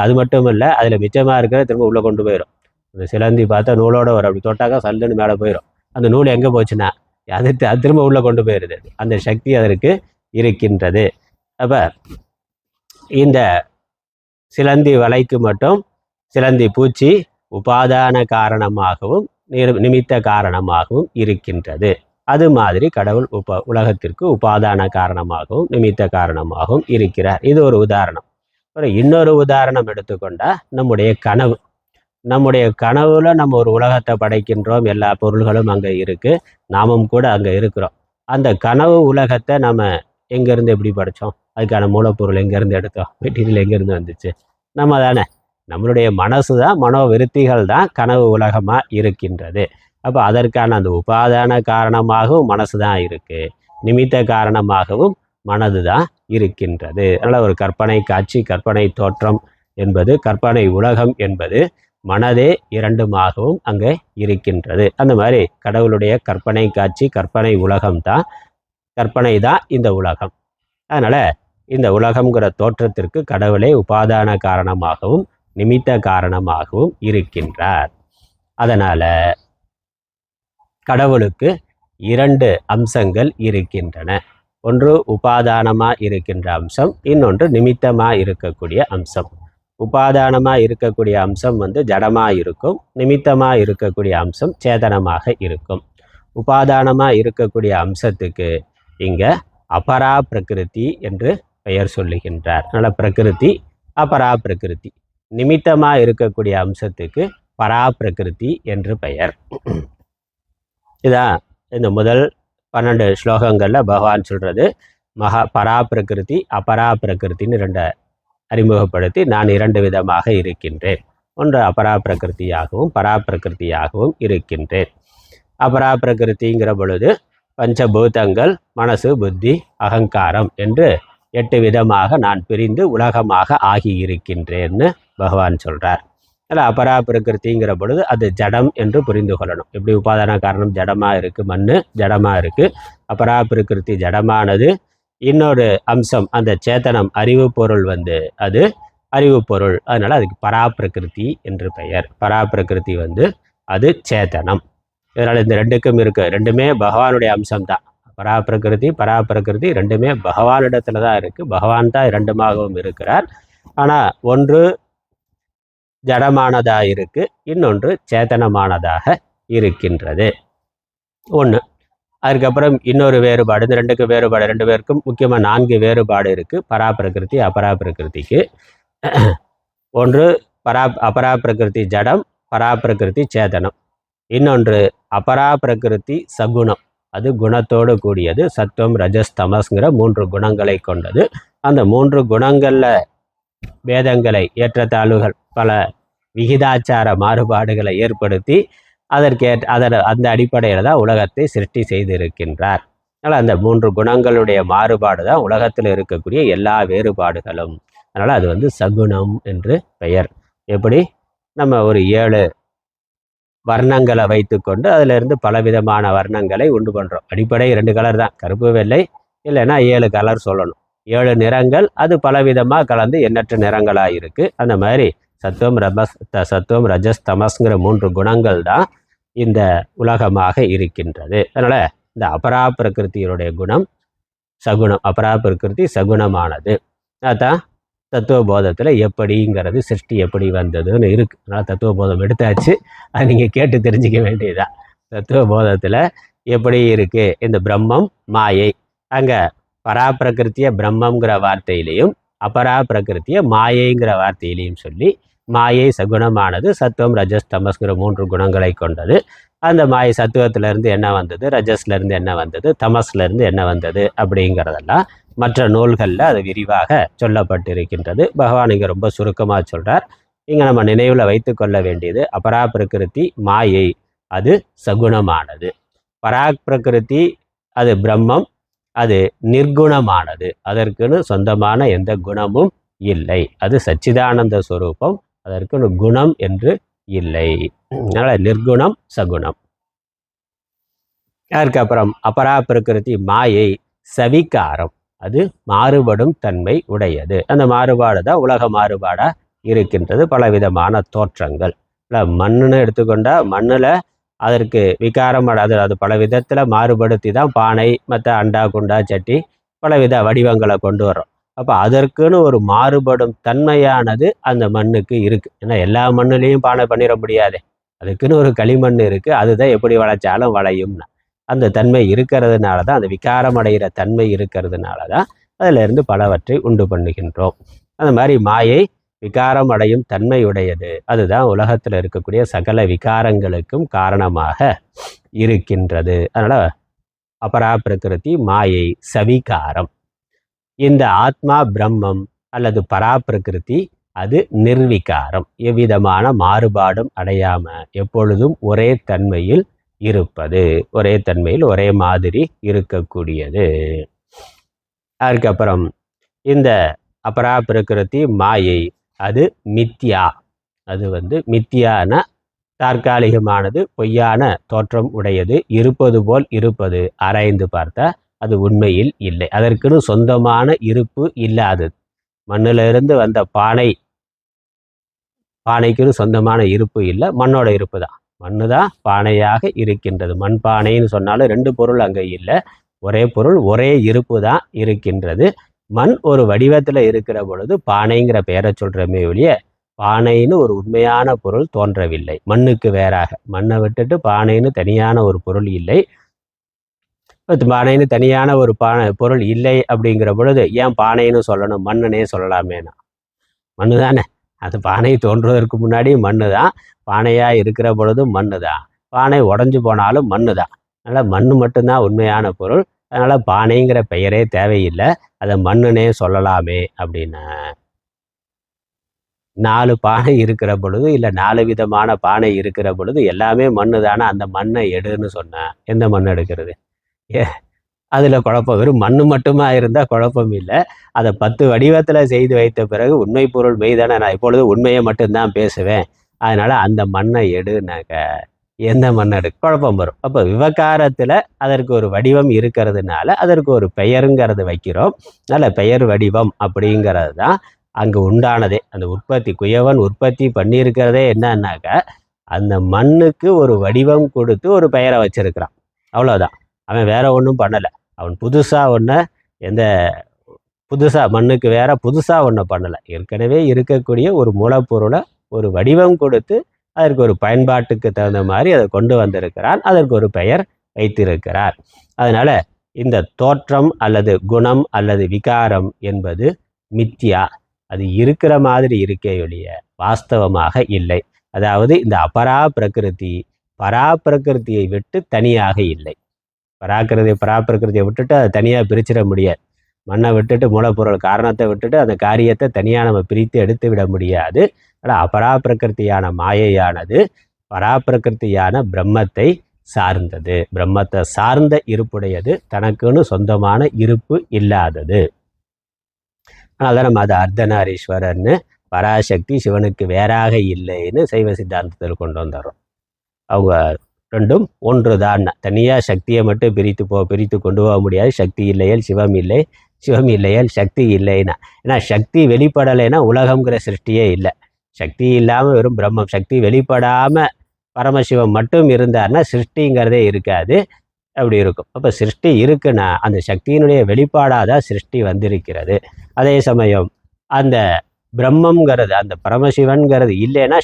அது மட்டும் இல்லை, அதில் மிச்சமாக இருக்கிறத திரும்ப உள்ளே கொண்டு போயிடும். அந்த சிலந்தி பார்த்தா நூலோட வரும், அப்படி தொட்டாக்கா சல்லுன்னு மேலே போயிடும். அந்த நூல் எங்கே போச்சுன்னா அது திரும்ப உள்ளே கொண்டு போயிடுது. அந்த சக்தி அதற்கு இருக்கின்றது. அப்போ இந்த சிலந்தி வலைக்கு மட்டும் சிலந்தி பூச்சி உபாதான காரணமாகவும் நிமித்த காரணமாகவும் இருக்கின்றது. அது மாதிரி கடவுள் உலகத்திற்கு உபாதான காரணமாகவும் நிமித்த காரணமாகவும் இருக்கிறார். இது ஒரு உதாரணம். இன்னொரு உதாரணம் எடுத்துக்கொண்டால் நம்முடைய கனவுல நம்ம ஒரு உலகத்தை படைக்கின்றோம். எல்லா பொருள்களும் அங்கே இருக்குது, நாமும் கூட அங்கே இருக்கிறோம். அந்த கனவு உலகத்தை நம்ம எங்கேருந்து எப்படி படைத்தோம்? அதுக்கான மூலப்பொருள் எங்கேருந்து எடுத்தோம்? மெட்டீரியல் எங்கேருந்து வந்துச்சு? நம்ம தானே. நம்மளுடைய மனசு தான், மனோவிருத்திகள் தான் கனவு உலகமாக இருக்கின்றது. அப்போ அதற்கான அந்த உபாதான காரணமாகவும் மனசு தான் இருக்குது, நிமித்த காரணமாகவும் மனது தான் இருக்கின்றது. அதனால் ஒரு கற்பனை காட்சி, கற்பனை தோற்றம் என்பது, கற்பனை உலகம் என்பது மனதே இரண்டுமாகவும் அங்கே இருக்கின்றது. அந்த மாதிரி கடவுளுடைய கற்பனை காட்சி, கற்பனை உலகம் தான், கற்பனை தான் இந்த உலகம். அதனால் இந்த உலகம்ங்கிற தோற்றத்திற்கு கடவுளே உபாதான காரணமாகவும் நிமித்த காரணமாகவும் இருக்கின்றார். அதனால் கடவுளுக்கு 2 அம்சங்கள் இருக்கின்றன. ஒன்று உபாதானமாக இருக்கின்ற அம்சம், இன்னொன்று நிமித்தமாக இருக்கக்கூடிய அம்சம். உபாதானமாக இருக்கக்கூடிய அம்சம் ஜடமாக இருக்கும், நிமித்தமாக இருக்கக்கூடிய அம்சம் சேதனமாக இருக்கும். உபாதானமாக இருக்கக்கூடிய அம்சத்துக்கு இங்கே அபரா பிரகிருதி என்று பெயர் சொல்லுகின்றார். அதனால் பிரகிருதி, அபரா பிரகிருதி. நிமித்தமாக இருக்கக்கூடிய அம்சத்துக்கு பரா பிரகிருதி என்று பெயர். இதான் இந்த முதல் 12 ஸ்லோகங்களில் பகவான் சொல்கிறது. பரா பிரகிருதி, அபரா பிரகிருத்தின்னு 2 அறிமுகப்படுத்தி நான் 2 விதமாக இருக்கின்றேன். ஒன்று அபரா பிரகிருதியாகவும் பரா பிரகிருதியாகவும் இருக்கின்றேன். அபரா பிரகிருதிங்கிற பொழுது பஞ்சபூதங்கள், மனசு, புத்தி, அகங்காரம் என்று 8 விதமாக நான் பிரிந்து உலகமாக ஆகி இருக்கின்றேன்னு பகவான் சொல்கிறார். அதில் அபரா பிரகிருதிங்கிற பொழுது அது ஜடம் என்று புரிந்து கொள்ளணும். எப்படி உபாதான காரணம் ஜடமாக இருக்குது, மண் ஜடமாக இருக்குது, அபரா பிரகிருதி ஜடமானது. இன்னொரு அம்சம் அந்த சேத்தனம், அறிவு பொருள் அது அறிவு பொருள். அதனால் அதுக்கு பரா பிரகிருதி என்று பெயர். பரா பிரகிருதி அது சேத்தனம். இதனால் இந்த 2க்கும் இருக்குது. 2மே பகவானுடைய அம்சம்தான். பரா பிரகிருதி, பரா பிரகிருதி 2மே பகவானிடத்துல தான் இருக்குது. பகவான் தான் 2மாகவும் இருக்கிறார். ஆனால் ஒன்று ஜடமானதாக இருக்குது, இன்னொன்று சேத்தனமானதாக இருக்கின்றது. ஒன்று. அதுக்கப்புறம் இன்னொரு வேறுபாடு, இந்த 2க்கு வேறுபாடு, 2 பேருக்கும் முக்கியமாக 4 வேறுபாடு இருக்குது பரா பிரகிருதி அபரா பிரகிருதிக்கு. ஒன்று அபரா பிரகிருதி ஜடம், பரா பிரகிருதி சேதனம். இன்னொன்று அபரா பிரகிருதி சகுணம், அது குணத்தோடு கூடியது. சத்துவம், ரஜஸ், தமஸ்ங்கிற 3 குணங்களை கொண்டது. அந்த 3 குணங்களில் பேதங்களை, ஏற்றத்தாழ்வுகள், பல விகிதாச்சார மாறுபாடுகளை ஏற்படுத்தி அந்த அடிப்படையில் தான் உலகத்தை சிருஷ்டி செய்திருக்கின்றார். அதனால் அந்த 3 குணங்களுடைய மாறுபாடு தான் உலகத்தில் இருக்கக்கூடிய எல்லா வேறுபாடுகளும். அதனால் அது சகுணம் என்று பெயர். எப்படி நம்ம ஒரு 7 வர்ணங்களை வைத்துக்கொண்டு அதிலிருந்து பலவிதமான வர்ணங்களை உண்டு பண்ணுறோம். அடிப்படை 2 கலர் தான், கருப்பு வெள்ளை, இல்லைன்னா 7 கலர் சொல்லணும். 7 நிறங்கள், அது பலவிதமாக கலந்து எண்ணற்ற நிறங்களாக இருக்குது. அந்த மாதிரி சத்துவம் ரஜஸ் தமஸ்ங்கிற 3 குணங்கள் தான் இந்த உலகமாக இருக்கின்றது. அதனால் இந்த அபரா பிரகிருத்தியுடைய குணம் சகுணம், அபரா பிரகிருதி சகுணமானது. அதான் தத்துவபோதத்தில் எப்படிங்கிறது, சிருஷ்டி எப்படி வந்ததுன்னு இருக்குது. அதனால் தத்துவபோதம் எடுத்தாச்சு, அது நீங்கள் கேட்டு தெரிஞ்சிக்க வேண்டியதுதான். தத்துவபோதத்தில் எப்படி இருக்குது, இந்த பிரம்மம் மாயை, அங்கே பரா பிரகிருத்திய பிரம்மங்கிற வார்த்தையிலையும் அபரா பிரகிருத்திய மாயைங்கிற வார்த்தையிலையும் சொல்லி, மாயை சகுணமானது, சத்துவம் ரஜஸ் தமஸ்ங்கிற 3 குணங்களை கொண்டது. அந்த மாயை சத்துவத்திலேருந்து என்ன வந்தது, ரஜஸ்லேருந்து என்ன வந்தது, தமஸ்லேருந்து என்ன வந்தது அப்படிங்கிறதெல்லாம் மற்ற நூல்களில் அது விரிவாக சொல்லப்பட்டிருக்கின்றது. பகவான் இங்கே ரொம்ப சுருக்கமாக சொல்கிறார். இங்கே நம்ம நினைவில் வைத்து கொள்ள வேண்டியது, அபரா பிரகிருதி மாயை, அது சகுணமானது. பராக் பிரகிருதி அது பிரம்மம், அது நிர்குணமானது. அதற்குன்னு சொந்தமான எந்த குணமும் இல்லை. அது சச்சிதானந்த ஸ்வரூபம், அதற்குன்னு குணம் என்று இல்லை. அதனால் நிர்குணம் சகுணம். அதுக்கப்புறம் அபரா பிரகிருதி மாயை சவிகாரம், அது மாறுபடும் தன்மை உடையது. அந்த மாறுபாடு தான் உலக மாறுபாடாக இருக்கின்றது. பலவிதமான தோற்றங்கள். மண்ணுன்னு எடுத்துக்கொண்டால் மண்ணில் அதற்கு விகாரம் அது பல விதத்தில் மாறுபடுத்தி தான் பானை, மற்ற அண்டா, குண்டா, சட்டி பலவித வடிவங்களை கொண்டு வரோம். அப்போ அதற்குன்னு ஒரு மாறுபடும் தன்மையானது அந்த மண்ணுக்கு இருக்குது. ஏன்னா எல்லா மண்ணுலேயும் பானை பண்ணிட முடியாது, அதுக்குன்னு ஒரு களிமண் இருக்குது, அதுதான் எப்படி வளைச்சாலும் வளையும்னா அந்த தன்மை இருக்கிறதுனால தான், அந்த விகாரம் அடைகிற தன்மை இருக்கிறதுனால தான் அதிலிருந்து பலவற்றை உண்டு பண்ணுகின்றோம். அந்த மாதிரி மாயை விகாரம் அடையும் தன்மையுடையது. அதுதான் உலகத்தில் இருக்கக்கூடிய சகல விகாரங்களுக்கும் காரணமாக இருக்கின்றது. அதனால் அபரா பிரகிருதி மாயை சவிகாரம். இந்த ஆத்மா பிரம்மம் அல்லது பரா பிரகிருதி அது நிர்விகாரம், எவ்விதமான மாறுபாடும் அடையாம எப்பொழுதும் ஒரே தன்மையில் இருப்பது, ஒரே தன்மையில் ஒரே மாதிரி இருக்கக்கூடியது. அதுக்கப்புறம் இந்த அபரா பிரகிருதி மாயை அது மித்யா. அது மித்தியான தற்காலிகமானது, பொய்யான தோற்றம் உடையது, இருப்பது போல் இருப்பது, ஆராய்ந்து பார்த்தா அது உண்மையில் இல்லை. அதற்குன்னு சொந்தமான இருப்பு இல்லாதது. மண்ணிலிருந்து வந்த பானைக்குன்னு சொந்தமான இருப்பு இல்லை, மண்ணோட இருப்பு தான். மண்ணு தான் பானையாக இருக்கின்றது. மண் பானைன்னு சொன்னாலும் 2 பொருள் அங்கே இல்லை, ஒரே பொருள், ஒரே இருப்பு தான் இருக்கின்றது. மண் ஒரு வடிவத்தில் இருக்கிற பொழுது பானைங்கிற பெயரை சொல்கிறமே ஒழிய பானைன்னு ஒரு உண்மையான பொருள் தோன்றவில்லை. மண்ணுக்கு வேறாக மண்ணை விட்டுட்டு பானைன்னு தனியான ஒரு பொருள் இல்லை. பானைன்னு தனியான ஒரு பொருள் இல்லை அப்படிங்கிற பொழுது ஏன் பானைன்னு சொல்லணும், மண்ணுனே சொல்லலாமேனா? மண்ணு தானே. அது பானை தோன்றுவதற்கு முன்னாடி மண்ணு தான், பானையாக இருக்கிற பொழுதும் மண்ணு தான், பானை உடஞ்சி போனாலும் மண்ணு தான். அதனால் மண் மட்டும்தான் உண்மையான பொருள். அதனால் பானைங்கிற பெயரே தேவையில்லை, அதை மண்ணுனே சொல்லலாமே அப்படின்னு. 4 பானை இருக்கிற பொழுது, இல்லை 4 விதமான பானை இருக்கிற பொழுது எல்லாமே மண்ணு தானே. அந்த மண்ணை எடுன்னு சொன்னேன், எந்த மண் எடுக்கிறது? அதில் குழப்பம். வெறும் மண்ணு மட்டுமா இருந்தால் குழப்பம் இல்லை. அதை 10 வடிவத்தில் செய்து வைத்த பிறகு உண்மை பொருள் மெய்தானே. நான் இப்பொழுது உண்மையை மட்டும்தான் பேசுவேன், அதனால் அந்த மண்ணை எடுனாக்க எந்த மண் குழப்பம் வரும். அப்போ விவகாரத்தில் அதற்கு ஒரு வடிவம் இருக்கிறதுனால அதற்கு ஒரு பெயருங்கிறது வைக்கிறோம். அதனால் பெயர் வடிவம் அப்படிங்கிறது தான் அங்கே உண்டானதே. அந்த குயவன் உற்பத்தி பண்ணியிருக்கிறதே என்னன்னாக்க அந்த மண்ணுக்கு ஒரு வடிவம் கொடுத்து ஒரு பெயரை வச்சிருக்கிறான், அவ்வளோதான். அவன் வேற ஒன்றும் பண்ணலை. அவன் புதுசாக மண்ணுக்கு வேற புதுசாக ஒன்றும் பண்ணலை. ஏற்கனவே இருக்கக்கூடிய ஒரு மூலப்பொருளை ஒரு வடிவம் கொடுத்து அதற்கு ஒரு பயன்பாட்டுக்கு தகுந்த மாதிரி அதை கொண்டு வந்திருக்கிறான், அதற்கு ஒரு பெயர் வைத்திருக்கிறார். அதனால் இந்த தோற்றம் அல்லது குணம் அல்லது விகாரம் என்பது மித்யா. அது இருக்கிற மாதிரி இருக்கே ஒழிய வாஸ்தவமாக இல்லை. அதாவது இந்த அபரா பிரகிருதி பராப்பிரகிருதியை விட்டு தனியாக இல்லை. பராப்பிரகிருதியை விட்டுட்டு அதை தனியாக பிரிச்சிட முடியாது. மண்ணை விட்டுட்டு மூலப்பொருள் காரணத்தை விட்டுட்டு அந்த காரியத்தை தனியாக நம்ம பிரித்து எடுத்து விட முடியாது. ஆனால் அபராப்பிரகிருதியான மாயையானது பராப்பிரகிருதியான பிரம்மத்தை சார்ந்தது, பிரம்மத்தை சார்ந்த இருப்புடையது, தனக்குன்னு சொந்தமான இருப்பு இல்லாதது. அதனால நம்ம அதை அர்த்தநாரீஸ்வரர்னு, பராசக்தி சிவனுக்கு வேறாக இல்லைன்னு சைவ சித்தாந்தத்தில் கொண்டு வந்துடுறோம். அவங்க ரெண்டும் ஒன்று தான். தனியாக சக்தியை மட்டும் பிரித்து கொண்டு போக முடியாது. சக்தி இல்லையல் சிவம் இல்லை, சிவம் இல்லையல் சக்தி இல்லைன்னா. ஏன்னா சக்தி வெளிப்படலைன்னா உலகங்கிற சிருஷ்டியே இல்லை. சக்தி இல்லாமல் வெறும் பிரம்மம், சக்தி வெளிப்படாமல் பரமசிவம் மட்டும் இருந்தார்னா சிருஷ்டிங்கிறதே இருக்காது, அப்படி இருக்கும். அப்போ சிருஷ்டி இருக்குன்னா அந்த சக்தியினுடைய வெளிப்பாடாக தான் சிருஷ்டி வந்திருக்கிறது. அதே சமயம் அந்த பிரம்மங்கிறது, அந்த பரமசிவன்கிறது இல்லைன்னா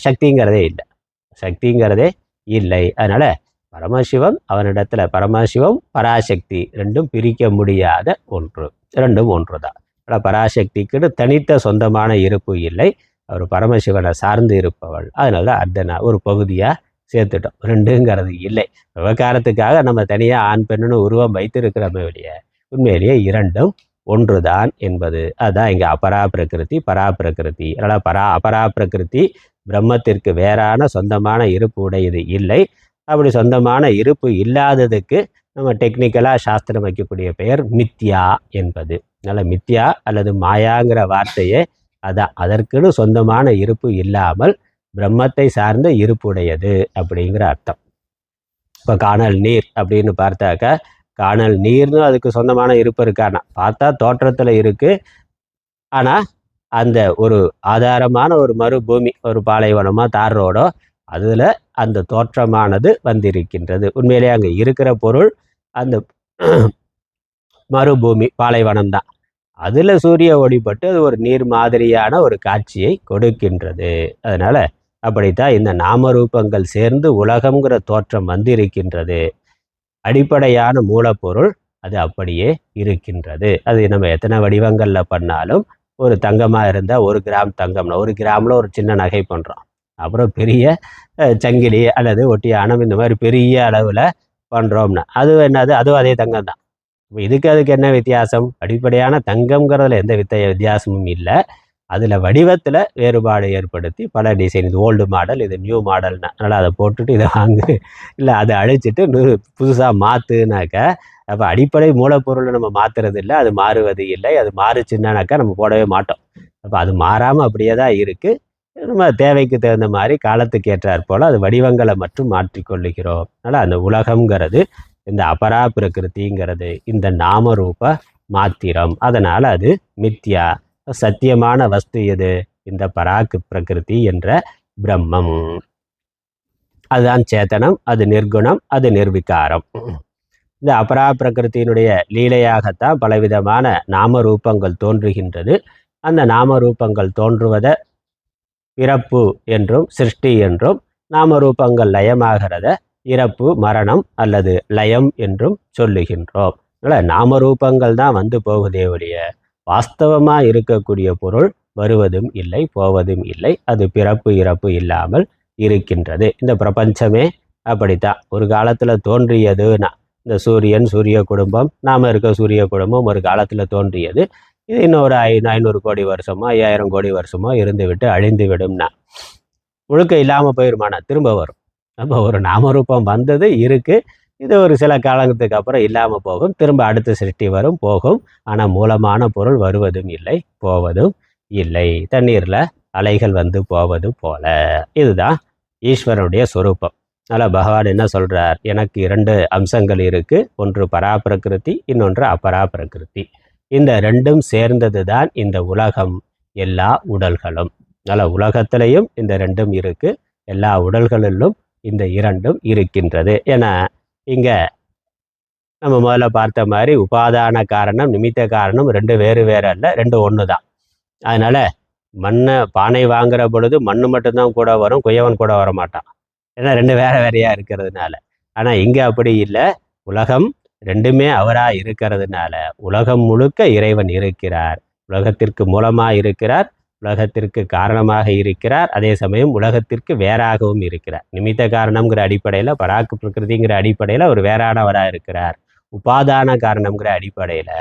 சக்திங்கிறதே இல்லை. அதனால் பரமசிவம் அவனிடத்துல, பரமசிவம் பராசக்தி ரெண்டும் பிரிக்க முடியாத ஒன்று, ரெண்டும் ஒன்று தான். ஆனால் பராசக்திக்குன்னு தனித்த சொந்தமான இருப்பு இல்லை, அவர் பரமசிவனை சார்ந்து இருப்பவள். அதனால தான் அர்த்தனா ஒரு பகுதியாக சேர்த்துட்டோம். ரெண்டுங்கிறது இல்லை. விவகாரத்துக்காக நம்ம தனியாக ஆண் பெண்ணுன்னு உருவம் வைத்திருக்கிறோமே வெளியே, உண்மையிலேயே இரண்டும் ஒன்றுதான் என்பது. அதுதான் இங்கே அபராப்பிரகிருதி பராப்பிரகிருதி. அதனால் அபராப்பிரகிருதி பிரம்மத்திற்கு வேறான சொந்தமான இருப்பு உடையது இல்லை. அப்படி சொந்தமான இருப்பு இல்லாததுக்கு நம்ம டெக்னிக்கலாக சாஸ்திரம் வைக்கக்கூடிய பெயர் மித்யா என்பது. அதனால் மித்யா அல்லது மாயாங்கிற வார்த்தையே அதான், அதற்குன்னு சொந்தமான இருப்பு இல்லாமல் பிரம்மத்தை சார்ந்த இருப்புடையது அப்படிங்கிற அர்த்தம். இப்போ காணல் நீர் அப்படின்னு பார்த்தாக்கா, காணல் நீர்னு அதுக்கு சொந்தமான இருப்பு இருக்கானா பார்த்தா தோற்றத்தில் இருக்குது. ஆனால் அந்த ஒரு ஆதாரமான ஒரு மறுபூமி, ஒரு பாலைவனமோ தார் ரோடோ, அதில் அந்த தோற்றமானது வந்திருக்கின்றது. உண்மையிலே அங்கே இருக்கிற பொருள் அந்த மறுபூமி பாலைவனம் தான். அதில் சூரிய ஒளிப்பட்டு அது ஒரு நீர் மாதிரியான ஒரு காட்சியை கொடுக்கின்றது. அதனால் அப்படித்தான் இந்த நாமரூபங்கள் சேர்ந்து உலகங்கிற தோற்றம் வந்திருக்கின்றது. அடிப்படையான மூலப்பொருள் அது அப்படியே இருக்கின்றது. அது நம்ம எத்தனை வடிவங்களில் பண்ணாலும், ஒரு தங்கமாக இருந்தால் 1 கிராம் தங்கம்னா 1 கிராமில் ஒரு சின்ன நகை பண்ணுறோம். அப்புறம் பெரிய சங்கிலி அல்லது ஒட்டியானம் இந்த மாதிரி பெரிய அளவில் பண்ணுறோம்னா அது என்னது, அதுவும் அதே தங்கம் தான். இப்போ அதுக்கு என்ன வித்தியாசம்? அடிப்படையான தங்கம்ங்கிறதுல எந்த வித்தியாசமும் இல்லை. அதில் வடிவத்தில் வேறுபாடு ஏற்படுத்தி பல டிசைன், இது ஓல்டு மாடல், இது நியூ மாடல்னா, அதனால் அதை போட்டுட்டு இதை வாங்கு, இல்லை அதை அழிச்சிட்டு புதுசாக மாற்றுனாக்க, அப்போ அடிப்படை மூலப்பொருளை நம்ம மாற்றுறது இல்லை, அது மாறுவது இல்லை. அது மாறுச்சுன்னாக்கா நம்ம போடவே மாட்டோம். அப்போ அது மாறாமல் அப்படியே தான் இருக்குது. நம்ம தேவைக்கு தகுந்த மாதிரி காலத்துக்கு ஏற்றாற் போல் அது வடிவங்களை மட்டும் மாற்றிக்கொள்ளுகிறோம். அதனால் அந்த உலகங்கிறது, இந்த அபரா பிரகிருதிங்கிறது இந்த நாமரூப மாத்திரம். அதனால் அது மித்யா. சத்தியமான வஸ்து எது? இந்த பராக் பிரகிருதி என்ற பிரம்மம். அதுதான் சேத்தனம், அது நிர்குணம், அது நிர்விகாரம். இந்த அபரா பிரகிருத்தினுடைய லீலையாகத்தான் பலவிதமான நாம ரூபங்கள் தோன்றுகின்றது. அந்த நாம ரூபங்கள் தோன்றுவதை பிறப்பு என்றும் சிருஷ்டி என்றும், நாம ரூபங்கள் லயமாகிறத இறப்பு, மரணம் அல்லது லயம் என்றும் சொல்லுகின்றோம். அதனால் நாம ரூபங்கள் தான் வந்து போகுதே ஒழிய வாஸ்தவமாக இருக்கக்கூடிய பொருள் வருவதும் இல்லை, போவதும் இல்லை. அது பிறப்பு இறப்பு இல்லாமல் இருக்கின்றது. இந்த பிரபஞ்சமே அப்படித்தான். ஒரு காலத்தில் தோன்றியதுன்னா, இந்த சூரியன், சூரிய குடும்பம், நாம் இருக்க சூரிய குடும்பம் ஒரு காலத்தில் தோன்றியது. இது இன்னொரு 500 கோடி வருஷமோ 5000 கோடி வருஷமோ இருந்துவிட்டு அழிந்து விடும்னா, முழுக்க இல்லாமல் போயிருமானா திரும்ப வரும். அப்போ ஒரு நாமரூபம் வந்தது இருக்குது, இது ஒரு சில காலத்துக்கு அப்புறம் இல்லாமல் போகும், திரும்ப அடுத்த சிருஷ்டி வரும், போகும். ஆனால் மூலமான பொருள் வருவதும் இல்லை, போவதும் இல்லை. தண்ணீரில் அலைகள் வந்து போவது போல. இதுதான் ஈஸ்வரனுடைய சொரூபம். அதனால் பகவான் என்ன சொல்கிறார்? எனக்கு 2 அம்சங்கள் இருக்குது. ஒன்று பராபிரகிருதி, இன்னொன்று அபராபிரகிருதி. இந்த ரெண்டும் சேர்ந்தது தான் இந்த உலகம், எல்லா உடல்களும். அதனால் உலகத்திலையும் இந்த ரெண்டும் இருக்குது, எல்லா உடல்களிலும் இந்த 2ம் இருக்கின்றது. ஏன்னா இங்கே நம்ம முதல்ல பார்த்த மாதிரி உபாதான காரணம், நிமித்த காரணம் 2 வேறு வேறு அல்ல, 2 ஒன்று தான். அதனால் பானை வாங்குற பொழுது மண் மட்டும்தான் கூட வரும், குயவன் கூட வர மாட்டான். ஏன்னா 2 வேறு வேறையாக இருக்கிறதுனால. ஆனால் இங்கே அப்படி இல்லை, உலகம் 2மே அவராக இருக்கிறதுனால உலகம் முழுக்க இறைவன் இருக்கிறார். உலகத்திற்கு மூலமாக இருக்கிறார், உலகத்திற்கு காரணமாக இருக்கிறார், அதே சமயம் உலகத்திற்கு வேறாகவும் இருக்கிறார். நிமித்த காரணம்ங்கிற அடிப்படையில், பராக்கு பிரகிருதிங்கிற அடிப்படையில் அவர் வேறானவராக இருக்கிறார். உபாதான காரணம்ங்கிற அடிப்படையில்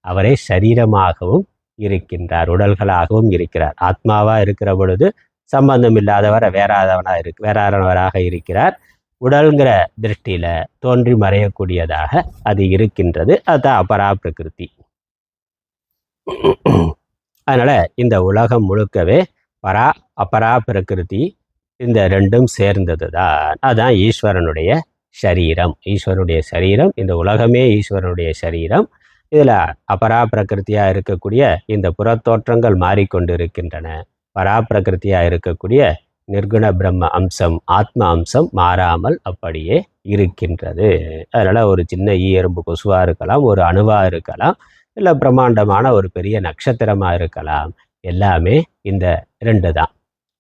அவரை சரீரமாகவும் இருக்கின்றார், உடல்களாகவும் இருக்கிறார். ஆத்மாவாக இருக்கிற பொழுது சம்பந்தம் இல்லாதவரை வேறானவராக இருக்கிறார். உடல்ங்கிற திருஷ்டியில் தோன்றி மறையக்கூடியதாக அது இருக்கின்றது. அதுதான் அபரா பிரகிருதி. அதனால் இந்த உலகம் முழுக்கவே அபரா பிரகிருதி இந்த ரெண்டும் சேர்ந்தது தான். அதுதான் ஈஸ்வரனுடைய சரீரம். ஈஸ்வரனுடைய சரீரம், இந்த உலகமே ஈஸ்வரனுடைய சரீரம். இதில் அபரா பிரகிருத்தியாக இருக்கக்கூடிய இந்த புறத்தோற்றங்கள் மாறிக்கொண்டு இருக்கின்றன. பராப்பிரகிருத்தியாக இருக்கக்கூடிய நிர்குண பிரம்ம அம்சம், ஆத்ம அம்சம் மாறாமல் அப்படியே இருக்கின்றது. அதனால் ஒரு சின்ன எறும்பு கொசுவாக இருக்கலாம், ஒரு அணுவாக இருக்கலாம், இல்லை பிரம்மாண்டமான ஒரு பெரிய நட்சத்திரமாக இருக்கலாம். எல்லாமே இந்த 2 தான்.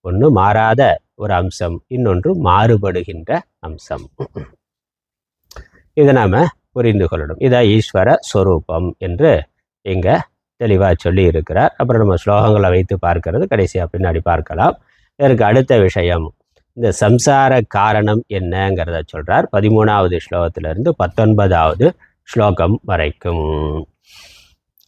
ஒன்று மாறாத ஒரு அம்சம், இன்னொன்று மாறுபடுகின்ற அம்சம். இதை நாம் புரிந்து கொள்ளணும். இதான் ஈஸ்வர ஸ்வரூபம் என்று இங்கே தெளிவாக சொல்லி இருக்கிறார். அப்புறம் நம்ம ஸ்லோகங்களை வைத்து பார்க்கறது கடைசியாக பின்னாடி பார்க்கலாம். இதற்கு அடுத்த விஷயம் இந்த சம்சார காரணம் என்னங்கிறத சொல்கிறார். 13வது ஸ்லோகத்திலிருந்து 19வது ஸ்லோகம் வரைக்கும்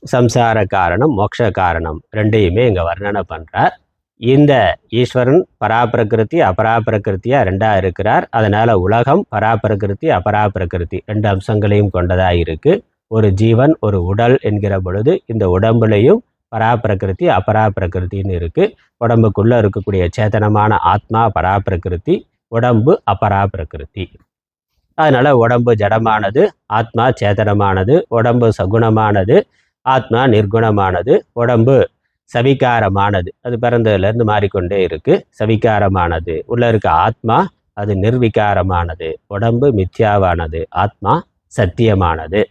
சம்சார காரணம், மோட்ச காரணம் ரெண்டையுமே இங்கே வர்ணனை பண்ணுறார். இந்த ஈஸ்வரன் பராப்பிரகிருதி அபராப்பிரகிருத்தியாக 2ஆக இருக்கிறார். அதனால் உலகம் பராப்பிரகிருதி அபராப்பிரகிருதி 2 அம்சங்களையும் கொண்டதாக இருக்குது. ஒரு ஜீவன், ஒரு உடல் என்கிற பொழுது இந்த உடம்புலையும் பராப்பிரகிருதி அபராப்பிரகிருத்தின்னு இருக்குது. உடம்புக்குள்ளே இருக்கக்கூடிய சேதனமான ஆத்மா பராப்பிரகிருதி, உடம்பு அபராப்பிரகிருதி. அதனால் உடம்பு ஜடமானது, ஆத்மா சேதனமானது. உடம்பு சகுணமானது, ஆத்மா நிர்குணமானது. உடம்பு சவிகாரமானது, அது பிறந்ததுலேருந்து மாறிக்கொண்டே இருக்குது. சவிகாரமானது. உள்ளே இருக்க ஆத்மா அது நிர்விகாரமானது. உடம்பு மித்யாவானது, ஆத்மா சத்தியமானது.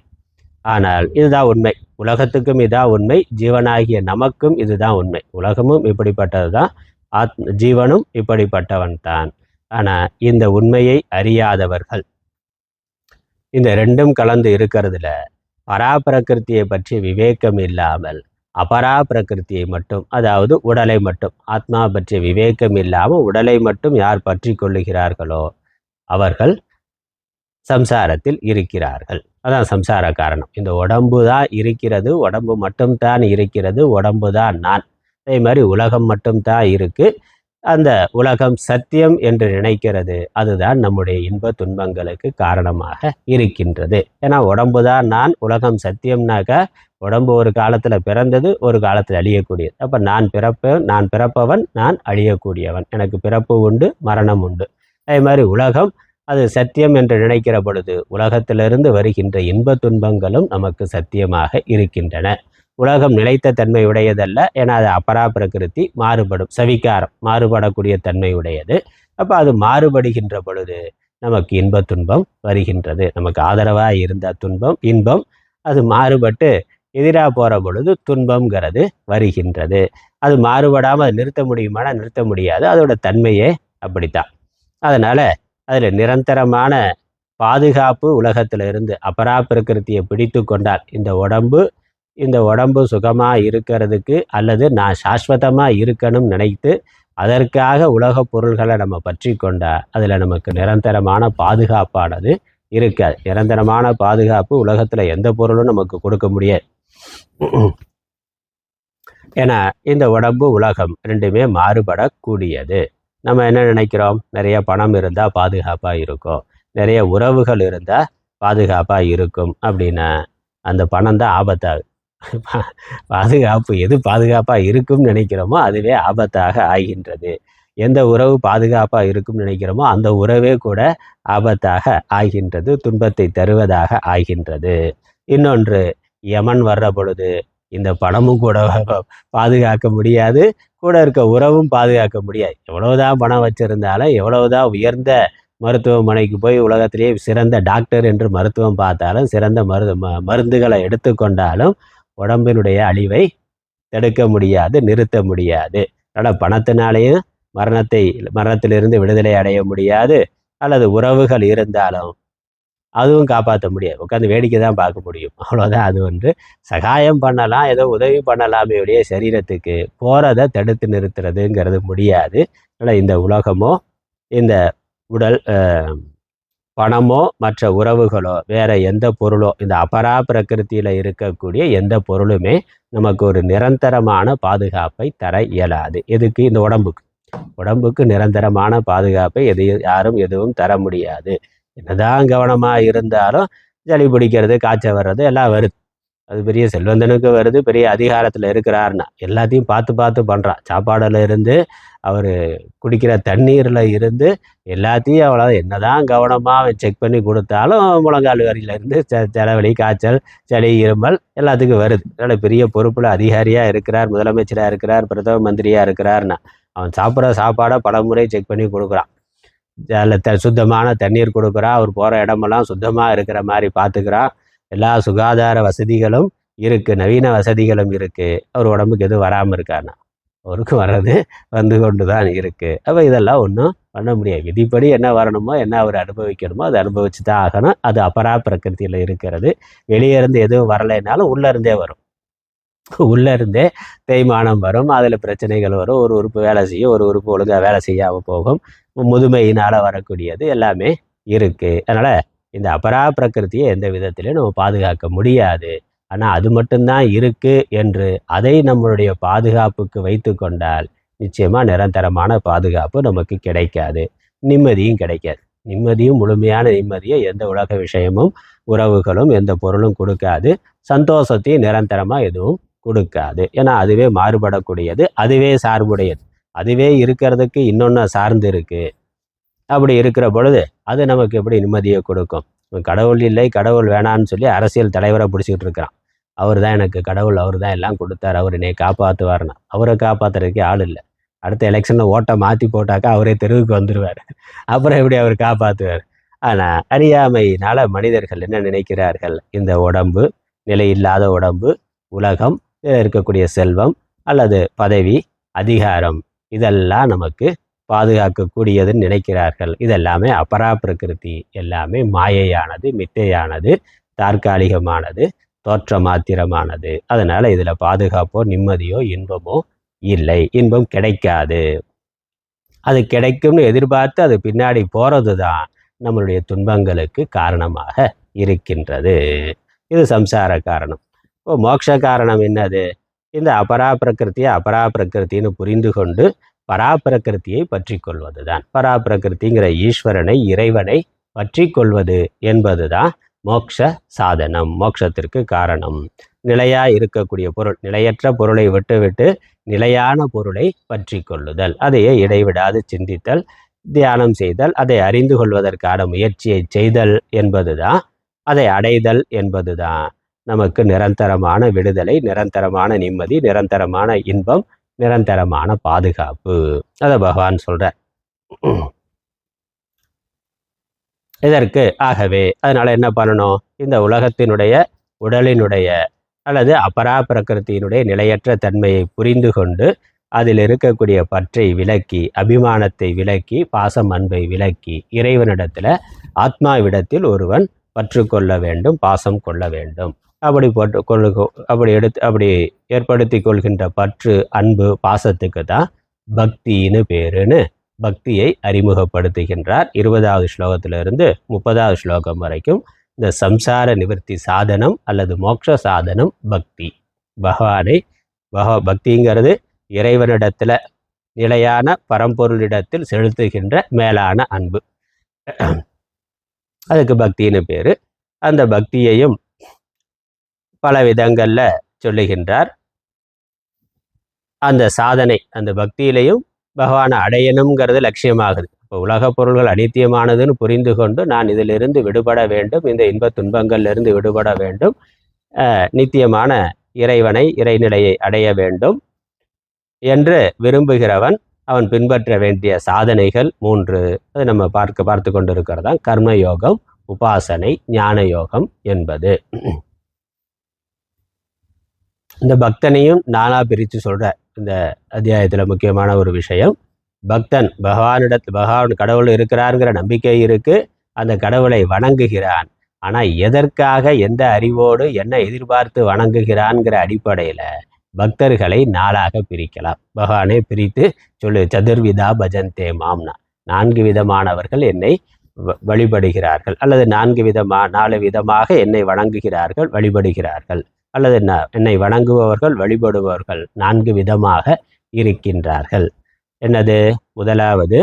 ஆனால் இதுதான் உண்மை. உலகத்துக்கும் இதான் உண்மை, ஜீவனாகிய நமக்கும் இதுதான் உண்மை. உலகமும் இப்படிப்பட்டது தான், ஜீவனும் இப்படிப்பட்டவன் தான். ஆனால் இந்த உண்மையை அறியாதவர்கள் இந்த 2ம் கலந்து இருக்கிறதுல பராப்பிரகிருத்தியை பற்றி விவேகம் இல்லாமல் அபராப்பிரகிருத்தியை மட்டும், அதாவது உடலை மட்டும், ஆத்மா பற்றி விவேகம் இல்லாமல் உடலை மட்டும் யார் பற்றி கொள்ளுகிறார்களோ அவர்கள் சம்சாரத்தில் இருக்கிறார்கள். அதான் சம்சார காரணம். இந்த உடம்பு தான் இருக்கிறது, உடம்பு மட்டும்தான் இருக்கிறது, உடம்பு தான் நான். அதே மாதிரி உலகம் மட்டும்தான் இருக்கு. அந்த உலகம் சத்தியம் என்று நினைக்கிறது, அதுதான் நம்முடைய இன்ப துன்பங்களுக்கு காரணமாக இருக்கின்றது. ஏன்னா உடம்பு தான் நான், உலகம் சத்தியம்னாக்கா உடம்பு ஒரு காலத்துல பிறந்தது, ஒரு காலத்துல அழியக்கூடியது. அப்ப நான் பிறப்பவன், நான் அழியக்கூடியவன், எனக்கு பிறப்பு உண்டு, மரணம் உண்டு. அதே மாதிரி உலகம் அது சத்தியம் என்று நினைக்கிற பொழுது உலகத்திலிருந்து வருகின்ற இன்ப துன்பங்களும் நமக்கு சத்தியமாக இருக்கின்றன. உலகம் நிலைத்த தன்மை உடையதல்ல, ஏன்னா அது அபரா பிரகிருதி, மாறுபடும், சவிகாரம், மாறுபடக்கூடிய தன்மை உடையது. அப்போ அது மாறுபடுகின்ற பொழுது நமக்கு இன்ப துன்பம் வருகின்றது. நமக்கு ஆதரவாக இருந்த துன்பம் இன்பம், அது மாறுபட்டு எதிராக போகிற பொழுது துன்பம்ங்கிறது வருகின்றது. அது மாறுபடாமல் அதை நிறுத்த முடியுமானா நிறுத்த முடியாது, அதோட தன்மையே அப்படித்தான். அதனால் அதில் நிரந்தரமான பாதுகாப்பு உலகத்தில் இருந்து அபரா பிரகிருத்தியை பிடித்து கொண்டால் இந்த உடம்பு சுகமாக இருக்கிறதுக்கு அல்லது நான் சாஸ்வதமாக இருக்கணும்னு நினைத்து அதற்காக உலக பொருள்களை நம்ம பற்றி கொண்டா அதில் நமக்கு நிரந்தரமான பாதுகாப்பானது இருக்காது. நிரந்தரமான பாதுகாப்பு உலகத்தில் எந்த பொருளும் நமக்கு கொடுக்க முடியாது. ஏன்னா இந்த உடம்பு உலகம் ரெண்டுமே மாறுபடக்கூடியது. நம்ம என்ன நினைக்கிறோம், நிறைய பணம் இருந்தால் பாதுகாப்பாக இருக்கும், நிறைய உறவுகள் இருந்தால் பாதுகாப்பாக இருக்கும் அப்படின்னா அந்த பணம் தான் ஆபத்தாகுது. பாதுகாப்பு எது பாதுகாப்பாக இருக்கும்னு நினைக்கிறோமோ அதுவே ஆபத்தாக ஆகின்றது. எந்த உறவு பாதுகாப்பாக இருக்கும்னு நினைக்கிறோமோ அந்த உறவே கூட ஆபத்தாக ஆகின்றது, துன்பத்தை தருவதாக ஆகின்றது. இன்னொன்று, யமன் வர்ற பொழுது இந்த பணமும் கூட பாதுகாக்க முடியாது, கூட இருக்க உறவும் பாதுகாக்க முடியாது. எவ்வளவுதான் பணம் வச்சிருந்தாலும், எவ்வளவுதான் உயர்ந்த மருத்துவமனைக்கு போய் உலகத்திலேயே சிறந்த டாக்டர் என்று மருத்துவம் பார்த்தாலும், சிறந்த மருந்துகளை எடுத்துக்கொண்டாலும் உடம்பினுடைய அழிவை தடுக்க முடியாது, நிறுத்த முடியாது. அதனால் பணத்தினாலேயும் மரணத்திலிருந்து விடுதலை அடைய முடியாது, அல்லது உறவுகள் இருந்தாலும் அதுவும் காப்பாற்ற முடியாது, உட்காந்து வேடிக்கை தான் பார்க்க முடியும், அவ்வளோதான். அது வந்து சகாயம் பண்ணலாம், ஏதோ உதவி பண்ணலாமே ஒழிய சரீரத்துக்கு போகிறத தடுத்து நிறுத்துறதுங்கிறது முடியாது. அதனால் இந்த உலகமோ இந்த உடல் பணமோ மற்ற உறவுகளோ வேற எந்த பொருளோ இந்த அபரா பிரகிருத்தியில் இருக்கக்கூடிய எந்த பொருளுமே நமக்கு ஒரு நிரந்தரமான பாதுகாப்பை தர இயலாது. எதுக்கு? இந்த உடம்புக்கு நிரந்தரமான பாதுகாப்பை யாரும் எதுவும் தர முடியாது. என்னதான் கவனமாக இருந்தாலும் சளி பிடிக்கிறது, காய்ச்சல் வர்றது எல்லாம் வருது. அது பெரிய செல்வந்தனுக்கு வருது, பெரிய அதிகாரத்தில் இருக்கிறாருன்னா எல்லாத்தையும் பார்த்து பார்த்து பண்ணுறான். சாப்பாடில் இருந்து அவர் குடிக்கிற தண்ணீரில் இருந்து எல்லாத்தையும் அவ்வளோ என்னதான் கவனமாக செக் பண்ணி கொடுத்தாலும் முழங்கால் வரியிலேருந்து தலைவலி, காய்ச்சல், சளி, இருமல் எல்லாத்துக்கும் வருது. அதனால் பெரிய பொறுப்பில் அதிகாரியாக இருக்கிறார், முதலமைச்சராக இருக்கிறார், பிரதம மந்திரியாக இருக்கிறார்னா அவன் சாப்பிட்ற சாப்பாடை பலமுறை செக் பண்ணி கொடுக்குறான். அதில் சுத்தமான தண்ணீர் கொடுக்குறான், அவர் போகிற இடமெல்லாம் சுத்தமாக இருக்கிற மாதிரி பார்த்துக்கிறான். எல்லா சுகாதார வசதிகளும் இருக்குது, நவீன வசதிகளும் இருக்குது. அவர் உடம்புக்கு எதுவும் வராமல் இருக்காருன்னா அவருக்கு வர்றது வந்து கொண்டு தான் இருக்குது. அப்போ இதெல்லாம் ஒன்றும் பண்ண முடியாது. விதிப்படி என்ன வரணுமோ, என்ன அவர் அனுபவிக்கணுமோ அதை அனுபவிச்சு தான் ஆகணும். அது அபரா பிரகிருத்தியில் இருக்கிறது. வெளியே இருந்து எதுவும் வரலைனாலும் உள்ளே வரும், உள்ளே இருந்தே தேய்மானம் வரும், அதில் பிரச்சனைகள் வரும். ஒரு உறுப்பு வேலை செய்யும், ஒரு உறுப்பு ஒழுங்காக வேலை செய்யாமல் போகும், முதுமையினால் வரக்கூடியது எல்லாமே இருக்குது. அதனால் இந்த அபரா பிரகிருத்தியை எந்த விதத்திலையும் நம்ம பாதுகாக்க முடியாது. ஆனால் அது மட்டும்தான் இருக்குது என்று அதை நம்மளுடைய பாதுகாப்புக்கு வைத்து கொண்டால் நிச்சயமாக நிரந்தரமான பாதுகாப்பு நமக்கு கிடைக்காது, நிம்மதியும் கிடைக்காது. முழுமையான நிம்மதியை எந்த உலக விஷயமும் உறவுகளும் எந்த பொருளும் கொடுக்காது, சந்தோஷத்தையும் நிரந்தரமாக எதுவும் கொடுக்காது. ஏன்னா அதுவே மாறுபடக்கூடியது, அதுவே சார்புடையது, அதுவே இருக்கிறதுக்கு இன்னொன்று சார்ந்து இருக்கு. அப்படி இருக்கிற பொழுது அது நமக்கு எப்படி நிம்மதியை கொடுக்கும்? கடவுள் இல்லை, கடவுள் வேணான்னு சொல்லி அரசியல் தலைவரை பிடிச்சிக்கிட்டு இருக்கிறான். அவர் தான் எனக்கு கடவுள், அவர் தான் எல்லாம் கொடுத்தார், அவர் என்னை காப்பாற்றுவார்னா அவரை காப்பாற்றுறதுக்கே ஆள் இல்லை. அடுத்த எலெக்ஷனில் ஓட்டை மாற்றி போட்டாக்கா அவரே தெருவுக்கு வந்துடுவார், அப்புறம் எப்படி அவர் காப்பாற்றுவார்? ஆனால் அறியாமையினால் மனிதர்கள் என்ன நினைக்கிறார்கள், இந்த உடம்பு, நிலையில்லாத உடம்பு, உலகம், இருக்கக்கூடிய செல்வம் அல்லது பதவி, அதிகாரம் இதெல்லாம் நமக்கு பாதுகாக்கக்கூடியதுன்னு நினைக்கிறார்கள். இதெல்லாமே அபரா பிரகிருதி, எல்லாமே மாயையானது, மித்தையானது, தற்காலிகமானது, தோற்ற மாத்திரமானது. அதனால் இதில் பாதுகாப்போ நிம்மதியோ இன்பமோ இல்லை, இன்பம் கிடைக்காது. அது கிடைக்கும்னு எதிர்பார்த்து அது பின்னாடி போகிறது தான் நம்மளுடைய துன்பங்களுக்கு காரணமாக இருக்கின்றது. இது சம்சார காரணம். இப்போ மோட்ச காரணம் என்னது? இந்த அபராபிரகிருத்தின்னு புரிந்து கொண்டு பராபிரகிருத்தியை பற்றி கொள்வதுதான். பராபிரகிருத்திங்கிற ஈஸ்வரனை, இறைவனை பற்றி கொள்வது என்பதுதான் மோட்ச சாதனம், மோட்சத்திற்கு காரணம். நிலையா இருக்கக்கூடிய பொருள், நிலையற்ற பொருளை விட்டுவிட்டு நிலையான பொருளை பற்றி கொள்ளுதல், அதையே இடைவிடாது சிந்தித்தல், தியானம் செய்தல், அதை அறிந்து கொள்வதற்கான முயற்சியை செய்தல் என்பதுதான், அதை அடைதல் என்பதுதான் நமக்கு நிரந்தரமான விடுதலை, நிரந்தரமான நிம்மதி, நிரந்தரமான இன்பம், நிரந்தரமான பாதுகாப்பு. அதை பகவான் சொல்றார். இதற்கு ஆகவே அதனால என்ன பண்ணணும்? இந்த உலகத்தினுடைய, உடலினுடைய அல்லது அபராபிரகிருத்தியினுடைய நிலையற்ற தன்மையை புரிந்து கொண்டு அதில் இருக்கக்கூடிய பற்றை விலக்கி, அபிமானத்தை விலக்கி, பாசம் அன்பை விலக்கி, இறைவனிடத்தில், ஆத்மாவிடத்தில் ஒருவன் பற்று கொள்ள வேண்டும், பாசம் கொள்ள வேண்டும். அப்படி அப்படி ஏற்படுத்தி கொள்கின்ற பற்று, அன்பு, பாசத்துக்கு தான் பக்தின்னு பேருன்னு பக்தியை அறிமுகப்படுத்துகின்றார். 20வது ஸ்லோகத்திலிருந்து 30வது ஸ்லோகம் வரைக்கும் இந்த சம்சார நிவர்த்தி சாதனம் அல்லது மோட்ச சாதனம் பக்தி. பக்திங்கிறது இறைவனிடத்தில், நிலையான பரம்பொருளிடத்தில் செலுத்துகின்ற மேலான அன்பு, அதுக்கு பக்தின்னு பேரு. அந்த பக்தியையும் பல விதங்கள்ல சொல்லுகின்றார். அந்த சாதனை, அந்த பக்தியிலையும் பகவானை அடையணுங்கிறது லட்சியமாகுது. இப்போ உலகப் பொருள்கள் அனித்தியமானதுன்னு புரிந்து கொண்டு நான் இதிலிருந்து விடுபட வேண்டும், இந்த இன்பத் துன்பங்கள்லிருந்து விடுபட வேண்டும், நித்தியமான இறைவனை, இறைநிலையை அடைய வேண்டும் என்று விரும்புகிறவன் அவன் பின்பற்ற வேண்டிய சாதனைகள் 3. அது நம்ம பார்த்து கொண்டிருக்கிறதான் கர்மயோகம், உபாசனை, ஞான யோகம் என்பது. இந்த பக்தனையும் நானா பிரித்து சொல்ற இந்த அத்தியாயத்தில் முக்கியமான ஒரு விஷயம், பக்தன் பகவான் கடவுள் இருக்கிறாருங்கிற நம்பிக்கை இருக்கு, அந்த கடவுளை வணங்குகிறான். ஆனா எதற்காக, எந்த அறிவோடு, என்ன எதிர்பார்த்து வணங்குகிறான்ங்கிற அடிப்படையில பக்தர்களை 4ஆக பிரிக்கலாம். பகவானை பிரித்து சொல்லு, சதுர்விதா பஜந்தே மாம்னா, 4 விதமானவர்கள் என்னை வழிபடுகிறார்கள், அல்லது 4 விதமாக என்னை வணங்குகிறார்கள், வழிபடுகிறார்கள், அல்லது என்னை வணங்குபவர்கள், வழிபடுபவர்கள் 4 விதமாக இருக்கின்றார்கள். என்னது? முதலாவது,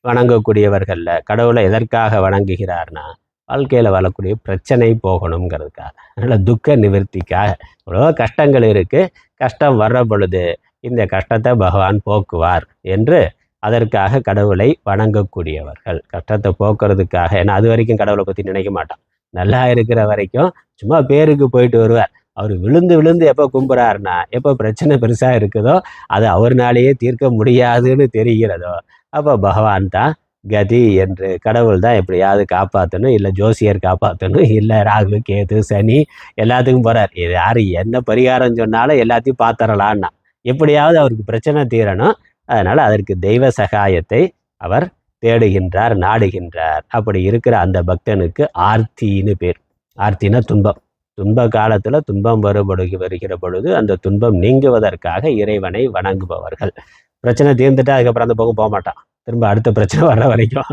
வணங்கக்கூடியவர்கள்ல கடவுளை எதற்காக வணங்குகிறார்னா வாழ்க்கையில் வரக்கூடிய பிரச்சனை போகணுங்கிறதுக்காக, அதனால் துக்க நிவர்த்திக்காக. எவ்வளோ கஷ்டங்கள் இருக்குது, கஷ்டம் வர்ற பொழுது இந்த கஷ்டத்தை பகவான் போக்குவார் என்று அதற்காக கடவுளை வணங்கக்கூடியவர்கள். கஷ்டத்தை போக்குறதுக்காக, ஏன்னா அது வரைக்கும் கடவுளை பற்றி நினைக்க மாட்டான். நல்லா இருக்கிற வரைக்கும் சும்மா பேருக்கு போயிட்டு வருவார். அவர் விழுந்து விழுந்து எப்போ கும்புறாருன்னா, எப்போ பிரச்சனை பெருசாக இருக்குதோ, அது அவர்னாலேயே தீர்க்க முடியாதுன்னு தெரிகிறதோ, அப்போ பகவான் தான் கதி என்று, கடவுள் தான் எப்படியாவது காப்பாற்றணும், இல்லை ஜோசியர் காப்பாற்றணும், இல்லை ராகு கேது சனி எல்லாத்துக்கும் போகிறார். இது யார் என்ன பரிகாரம் சொன்னாலும் எல்லாத்தையும் பார்த்துடலான்னா, எப்படியாவது அவருக்கு பிரச்சனை தீரணும். அதனால் அதற்கு தெய்வ சகாயத்தை அவர் தேடுகின்றார், நாடுகின்றார். அப்படி இருக்கிற அந்த பக்தனுக்கு ஆர்த்தின்னு பேர். ஆர்த்தினா துன்பம். துன்ப காலத்தில் துன்பம் வருகிற பொழுது அந்த துன்பம் நீங்குவதற்காக இறைவனை வணங்குபவர்கள். பிரச்சனை தீர்ந்துட்டா அதுக்கப்புறம் அந்த பக்கம் போக மாட்டான், திரும்ப அடுத்த பிரச்சனை வர்ற வரைக்கும்.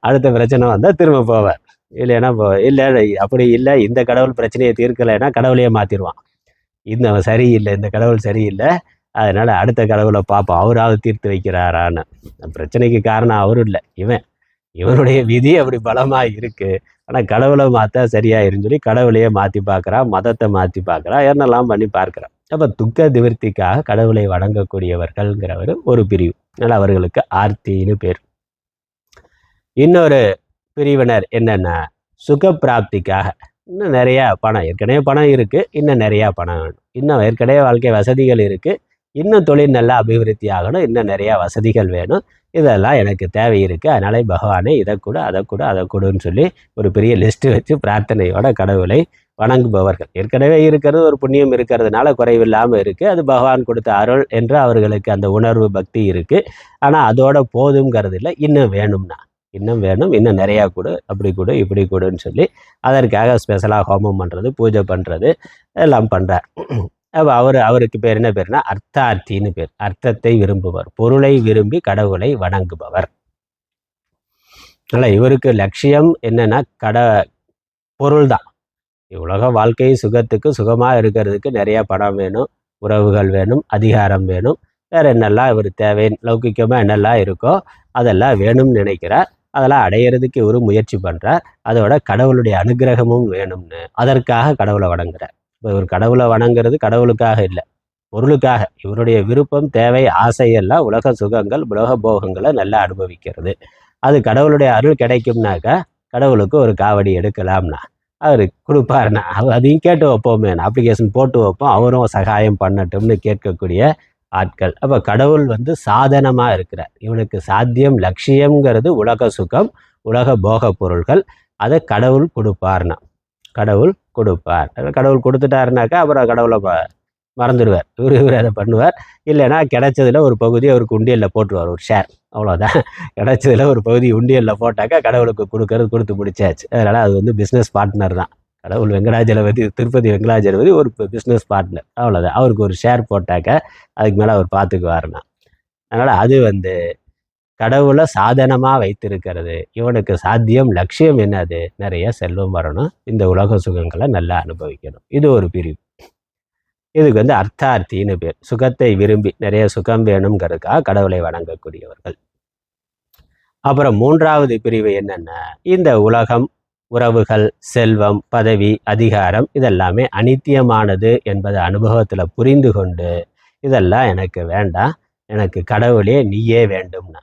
அடுத்த பிரச்சனை வந்தால் திரும்ப போவார். இல்லைன்னா இல்லை, அப்படி இல்லை, இந்த கடவுள் பிரச்சனையை தீர்க்கலைன்னா கடவுளையே மாற்றிடுவான். இந்த சரியில்லை, இந்த கடவுள் சரியில்லை, அதனால் அடுத்த கடவுளை பார்ப்போம், அவராவது தீர்த்து வைக்கிறாரான்னு. பிரச்சனைக்கு காரணம் அவரும் இல்லை, இவனுடைய விதி அப்படி பலமாக இருக்குது. ஆனால் கடவுளை மாற்ற சரியாயிருன்னு சொல்லி கடவுளையே மாற்றி பார்க்குறான், மதத்தை மாற்றி பார்க்குறான், என்னெல்லாம் பண்ணி பார்க்குறான். அப்போ துக்க நிவர்த்திக்காக கடவுளை வணங்கக்கூடியவர்கள்ங்கிறவர் ஒரு பிரிவு. அதனால் அவர்களுக்கு ஆர்த்தின்னு பேர். இன்னொரு பிரிவினர் என்னென்னா, சுகப்பிராப்திக்காக இன்னும் நிறையா பணம், ஏற்கனவே பணம் இருக்குது, இன்னும் நிறையா பணம் வேணும், இன்னும் ஏற்கனவே வாழ்க்கை வசதிகள் இருக்குது, இன்னும் தொழில் நல்லா அபிவிருத்தி ஆகணும், இன்னும் நிறையா வசதிகள் வேணும், இதெல்லாம் எனக்கு தேவை இருக்குது, அதனால பகவானே இதை கூட அதை கூட அதை கூடன்னு சொல்லி ஒரு பெரிய லிஸ்ட்டு வச்சு பிரார்த்தனையோட கடவுளை வணங்குபவர்கள். ஏற்கனவே இருக்கிறது ஒரு புண்ணியம் இருக்கிறதுனால குறைவில்லாமல் இருக்குது, அது பகவான் கொடுத்த அருள் என்று அவர்களுக்கு அந்த உணர்வு, பக்தி இருக்குது. ஆனால் அதோட போதுங்கிறது இல்லை, இன்னும் வேணும்னா இன்னும் வேணும், இன்னும் நிறையா கொடு, அப்படி கொடு, இப்படி கொடுன்னு சொல்லி அதற்காக ஸ்பெஷலாக ஹோமம் பண்ணுறது, பூஜை பண்ணுறது எல்லாம் பண்ணுறார். அப்போ அவருக்கு பேர் என்ன பேர்னா அர்த்தார்த்தின்னு பேர். அர்த்தத்தை விரும்புவர், பொருளை விரும்பி கடவுளை வணங்குபவர். அதனால் இவருக்கு லட்சியம் என்னன்னா பொருள் தான். உலக வாழ்க்கை சுகத்துக்கு, சுகமாக இருக்கிறதுக்கு நிறையா பணம் வேணும், உறவுகள் வேணும், அதிகாரம் வேணும், வேறு என்னெல்லாம் இவர் தேவை, லௌகிக்கமாக என்னெல்லாம் இருக்கோ அதெல்லாம் வேணும்னு நினைக்கிறார். அதெல்லாம் அடையிறதுக்கு இவர் முயற்சி பண்ணுறார். அதோட கடவுளுடைய அனுகிரகமும் வேணும்னு அதற்காக கடவுளை வணங்குறார். இப்போ இவர் கடவுளை வணங்குறது கடவுளுக்காக இல்லை, பொருளுக்காக. இவருடைய விருப்பம், தேவை, ஆசையெல்லாம் உலக சுகங்கள், உலக போகங்களை நல்லா அனுபவிக்கிறது. அது கடவுளுடைய அருள் கிடைக்கும்னாக்கா கடவுளுக்கு ஒரு காவடி எடுக்கலாம்னா அவர் கொடுப்பாருண்ணா, அதையும் கேட்டு வைப்போமே, அப்ளிகேஷன் போட்டு வைப்போம், அவரும் சகாயம் பண்ணட்டும்னு கேட்கக்கூடிய ஆட்கள். அப்போ கடவுள் சாதனமாக இருக்கிறார். இவனுக்கு சாத்தியம், லட்சியம்ங்கிறது உலக சுகம், உலக போக பொருள்கள். அதை கடவுள் கொடுப்பார்னா, கடவுள் கொடுப்பார். கடவுள் கொடுத்துட்டாருனாக்கா அப்புறம் கடவுளை மறந்துடுவார். இவர் அதை பண்ணுவார். இல்லைன்னா கிடைச்சதில் ஒரு பகுதி அவருக்கு உண்டியலில் போட்டுருவார், ஒரு ஷேர், அவ்வளோதான். கிடைச்சதில் ஒரு பகுதி உண்டியலில் போட்டாக்கா கடவுளுக்கு கொடுத்து முடிச்சாச்சு. அதனால் அது பிஸ்னஸ் பார்ட்னர் தான். கடவுள் வெங்கடாஜலபதி, திருப்பதி வெங்கடாஜலபதி ஒரு பிஸ்னஸ் பார்ட்னர், அவ்வளோதான். அவருக்கு ஒரு ஷேர் போட்டாக்க அதுக்கு மேலே அவர் பார்த்துக்குவாருன்னா. அதனால் அது கடவுளை சாதனமாக வைத்திருக்கிறது. இவனுக்கு சாத்தியம், லட்சியம் என்னது? நிறைய செல்வம் வரணும், இந்த உலக சுகங்களை நல்லா அனுபவிக்கணும். இது ஒரு பிரிவு. இதுக்கு அர்த்தார்த்தின்னு பேர். சுகத்தை விரும்பி நிறைய சுகம் வேணுங்கிறதுக்காக கடவுளை வணங்கக்கூடியவர்கள். அப்புறம் மூன்றாவது பிரிவு என்னன்னா, இந்த உலகம், உறவுகள், செல்வம், பதவி, அதிகாரம் இதெல்லாமே அனித்தியமானது என்பதை அனுபவத்தில் புரிந்து கொண்டு இதெல்லாம் எனக்கு வேண்டாம், எனக்கு கடவுளே நீயே வேண்டும்னா,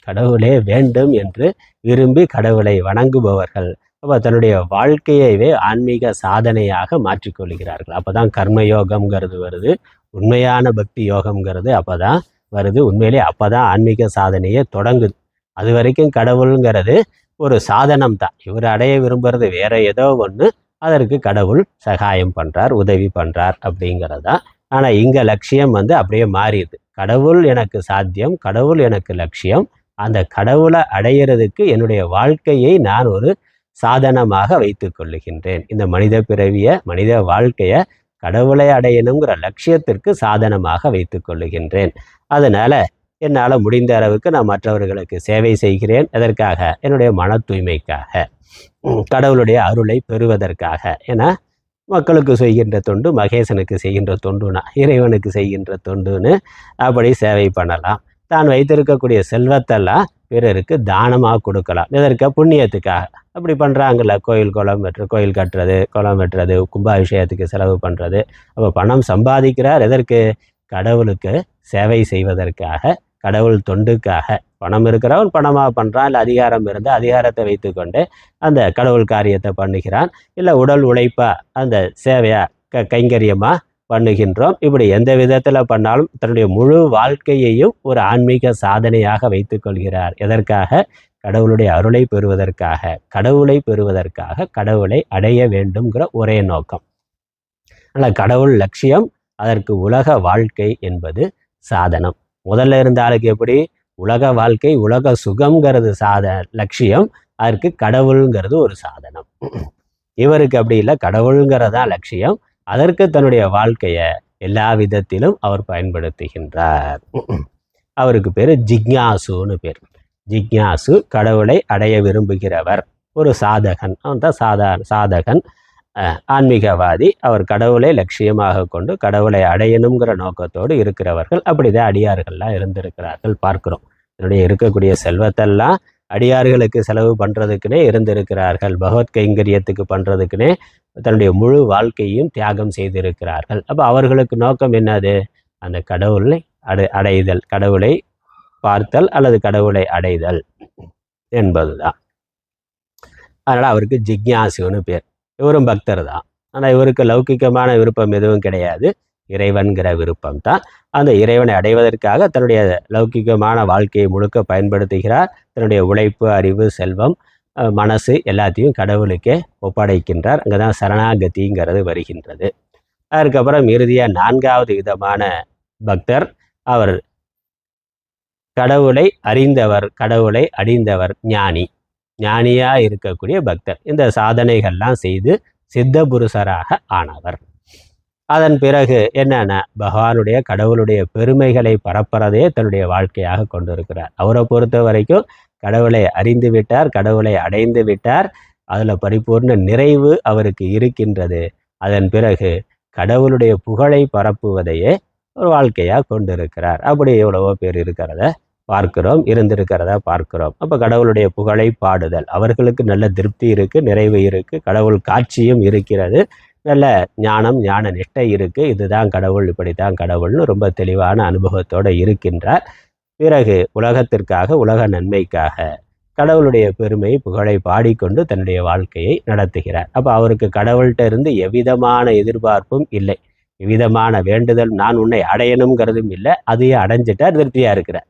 கடவுளே வேண்டும் என்று விரும்பி கடவுளை வணங்குபவர்கள் அப்போ தன்னுடைய வாழ்க்கையவே ஆன்மீக சாதனையாக மாற்றிக்கொள்கிறார்கள். அப்போ தான் கர்மயோகம்ங்கிறது வருது, உண்மையான பக்தி யோகம்ங்கிறது அப்போ தான் வருது. உண்மையிலே அப்போ தான் ஆன்மீக சாதனையே தொடங்குது. அது வரைக்கும் கடவுளுங்கிறது ஒரு சாதனம் தான். இவர் அடைய விரும்புறது வேற ஏதோ ஒன்று, அதற்கு கடவுள் சகாயம் பண்ணுறார், உதவி பண்ணுறார் அப்படிங்கிறது தான். ஆனால் இங்கே லட்சியம் அப்படியே மாறிடுது. கடவுள் எனக்கு சாத்தியம், கடவுள் எனக்கு லட்சியம். அந்த கடவுளை அடையிறதுக்கு என்னுடைய வாழ்க்கையை நான் ஒரு சாதனமாக வைத்து கொள்ளுகின்றேன். இந்த மனித பிறவிய, மனித வாழ்க்கையை கடவுளை அடையணுங்கிற லட்சியத்திற்கு சாதனமாக வைத்து கொள்ளுகின்றேன். அதனால என்னால் முடிந்த அளவுக்கு நான் மற்றவர்களுக்கு சேவை செய்கிறேன். எதற்காக? என்னுடைய மன தூய்மைக்காக, கடவுளுடைய அருளை பெறுவதற்காக. ஏன்னா மக்களுக்கு செய்கின்ற தொண்டு மகேசனுக்கு செய்கின்ற தொண்டுனா இறைவனுக்கு செய்கின்ற தொண்டுன்னு அப்படி சேவை பண்ணலாம். தான் வைத்திருக்கக்கூடிய செல்வத்தெல்லாம் பிறருக்கு தானமாக கொடுக்கலாம். எதற்கு? புண்ணியத்துக்காக. அப்படி பண்ணுறாங்கல்ல, கோயில் குளம் வெட்டுறது, கோயில் கட்டுறது, குளம் வெட்டுறது, கும்பாபிஷேகத்துக்கு செலவு பண்ணுறது. அப்போ பணம் சம்பாதிக்கிறார் எதற்கு? கடவுளுக்கு சேவை செய்வதற்காக, கடவுள் தொண்டுக்காக. பணம் இருக்கிறவன் பணமாக பண்ணுறான், இல்லை அதிகாரம் இருந்தால் அதிகாரத்தை வைத்து கொண்டு அந்த கடவுள் காரியத்தை பண்ணுகிறான், இல்லை உடல் உழைப்பாக அந்த சேவையாக கைங்கரியமாக பண்ணுகின்றோம். இப்படி எந்த விதத்தில் பண்ணாலும் தன்னுடைய முழு வாழ்க்கையையும் ஒரு ஆன்மீக சாதனையாக வைத்து கொள்கிறார். எதற்காக? கடவுளுடைய அருளை பெறுவதற்காக, கடவுளை பெறுவதற்காக, கடவுளை அடைய வேண்டும்ங்கிற ஒரே நோக்கம். ஆனால் கடவுள் லட்சியம், அதற்கு உலக வாழ்க்கை என்பது சாதனம். முதல்ல இருந்த ஆளுக்கு எப்படி? உலக வாழ்க்கை, உலக சுகம்ங்கிறது லட்சியம், அதற்கு கடவுளுங்கிறது ஒரு சாதனம். இவருக்கு அப்படி இல்லை, கடவுளுங்கிறதான் லட்சியம், அதற்கு தன்னுடைய வாழ்க்கையை எல்லா விதத்திலும் அவர் பயன்படுத்துகின்றார். அவருக்கு பேர் ஜிக்ஞாசுன்னு பேர். ஜிக்ஞாசு கடவுளை அடைய விரும்புகிறவர், ஒரு சாதகன். அவன் தான் சாதகன், ஆன்மீகவாதி. அவர் கடவுளை லட்சியமாக கொண்டு கடவுளை அடையணுங்கிற நோக்கத்தோடு இருக்கிறவர்கள். அப்படிதான் அடியார்கள்லாம் இருந்திருக்கிறார்கள் பார்க்கிறோம். என்னுடைய இருக்கக்கூடிய செல்வத்தெல்லாம் அடியார்களுக்கு செலவு பண்ணுறதுக்குன்னே இருந்திருக்கிறார்கள். பகவத் கைங்கரியத்துக்கு பண்ணுறதுக்குன்னே தன்னுடைய முழு வாழ்க்கையும் தியாகம் செய்திருக்கிறார்கள். அப்போ அவர்களுக்கு நோக்கம் என்னது? அந்த கடவுளை அடைதல், கடவுளை பார்த்தல் அல்லது கடவுளை அடைதல் என்பதுதான். அதனால் அவருக்கு ஜிக்ஞாசுன்னு பேர். இவரும் பக்தர் தான். ஆனால் இவருக்கு லௌகிக்கமான விருப்பம் எதுவும் கிடையாது, இறைவன்கிற விருப்பம் தான். அந்த இறைவனை அடைவதற்காக தன்னுடைய லௌகிகமான வாழ்க்கையை முழுக்க பயன்படுத்துகிறார். தன்னுடைய உழைப்பு, அறிவு, செல்வம், மனசு எல்லாத்தையும் கடவுளுக்கே ஒப்படைக்கின்றார். அங்கே தான் சரணாகதிங்கிறது வருகின்றது. அதுக்கப்புறம் இறுதியாக நான்காவது விதமான பக்தர், அவர் கடவுளை அறிந்தவர், கடவுளை அடைந்தவர், ஞானி. ஞானியாக இருக்கக்கூடிய பக்தர். இந்த சாதனைகள்லாம் செய்து சித்த புருஷராக ஆனவர். அதன் பிறகு என்னென்ன? பகவானுடைய, கடவுளுடைய பெருமைகளை பரப்புறதே தன்னுடைய வாழ்க்கையாக கொண்டிருக்கிறார். அவரை பொறுத்த வரைக்கும் கடவுளை அறிந்து விட்டார், கடவுளை அடைந்து விட்டார். அதில் பரிபூர்ண நிறைவு அவருக்கு இருக்கின்றது. அதன் பிறகு கடவுளுடைய புகழை பரப்புவதையே ஒரு வாழ்க்கையாக கொண்டிருக்கிறார். அப்படி எவ்வளவோ பேர் இருக்கிறத பார்க்கிறோம், இருந்திருக்கிறத பார்க்கிறோம். அப்போ கடவுளுடைய புகழை பாடுதல், அவர்களுக்கு நல்ல திருப்தி இருக்குது, நிறைவு இருக்குது, கடவுள் காட்சியும் இருக்கிறது, நல்ல ஞானம் ஞான நிஷ்டை இருக்குது, இதுதான் கடவுள், இப்படித்தான் கடவுள்னு ரொம்ப தெளிவான அனுபவத்தோடு இருக்கின்றார். பிறகு உலகத்திற்காக, உலக நன்மைக்காக கடவுளுடைய பெருமை புகழை பாடிக்கொண்டு தன்னுடைய வாழ்க்கையை நடத்துகிறார். அப்போ அவருக்கு கடவுள்கிட்ட இருந்து எவ்விதமான எதிர்பார்ப்பும் இல்லை, எவ்விதமான வேண்டுதல் நான் உன்னை அடையணுங்கிறதும் இல்லை, அதையே அடைஞ்சிட்டார், திருப்தியாக இருக்கிறார்.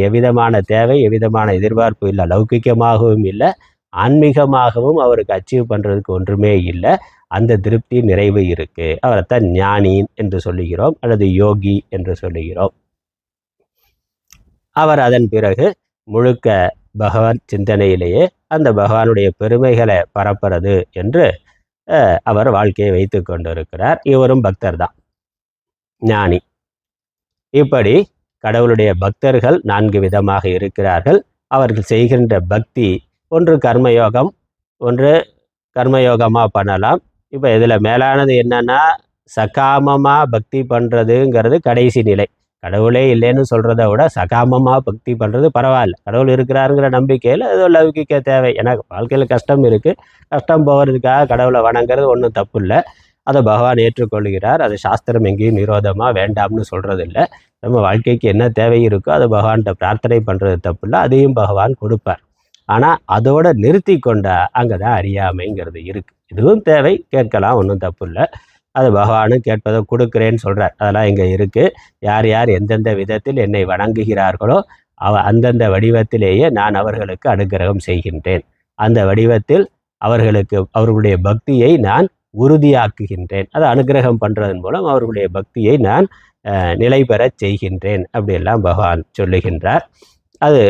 எவ்விதமான தேவை, எவ்விதமான எதிர்பார்ப்பு இல்லை, லௌகிக்கமாகவும் இல்லை, ஆன்மீகமாகவும் அவருக்கு அச்சீவ் பண்ணுறதுக்கு ஒன்றுமே இல்லை. அந்த திருப்தி நிறைவு இருக்குது. அவரைத்தான் ஞானி என்று சொல்லுகிறோம், அல்லது யோகி என்று சொல்லுகிறோம். அவர் அதன் பிறகு முழுக்க பகவான் சிந்தனையிலேயே அந்த பகவானுடைய பெருமைகளை பரப்புறது என்று அவர் வாழ்க்கையை வைத்து கொண்டிருக்கிறார். இவரும் பக்தர் தான், ஞானி. இப்படி கடவுளுடைய பக்தர்கள் 4 விதமாக இருக்கிறார்கள். அவர்கள் செய்கின்ற பக்தி ஒன்று கர்மயோகம், ஒன்று கர்மயோகமாக பண்ணலாம். இப்போ இதில் மேலானது என்னன்னா, சகாமமாக பக்தி பண்ணுறதுங்கிறது கடைசி நிலை. கடவுளே இல்லைன்னு சொல்கிறத விட சகாமமாக பக்தி பண்ணுறது பரவாயில்ல. கடவுள் இருக்கிறாருங்கிற நம்பிக்கையில் ஏதோ லௌகிக்க தேவை, எனக்கு வாழ்க்கையில் கஷ்டம் இருக்குது, கஷ்டம் போகிறதுக்காக கடவுளை வணங்குறது ஒன்றும் தப்பு இல்லை, அதை பகவான் ஏற்றுக்கொள்கிறார். அது சாஸ்திரம் எங்கேயும் நிரோதமாக வேண்டாம்னு சொல்கிறதில்ல. நம்ம வாழ்க்கைக்கு என்ன தேவை இருக்கோ அதை பகவான்கிட்ட பிரார்த்தனை பண்ணுறது தப்பு இல்லை, அதையும் பகவான் கொடுப்பார். ஆனால் அதோடு நிறுத்தி கொண்டா அங்கே தான் அறியாமைங்கிறது இருக்குது. இதுவும் தேவை, கேட்கலாம், ஒன்றும் தப்பு இல்லை. அது பகவானும் கேட்பதை கொடுக்குறேன்னு சொல்கிறார், அதெல்லாம் இங்கே இருக்குது. யார் யார் எந்தெந்த விதத்தில் என்னை வணங்குகிறார்களோ அந்தந்த வடிவத்திலேயே நான் அவர்களுக்கு அனுக்கிரகம் செய்கின்றேன். அந்த வடிவத்தில் அவர்களுடைய பக்தியை நான் உறுதியாக்குகின்றேன். அதை அனுக்கிரகம் பண்ணுறதன் மூலம் அவர்களுடைய பக்தியை நான் நிலை பெறச் செய்கின்றேன். அப்படியெல்லாம் பகவான் சொல்லுகின்றார். அது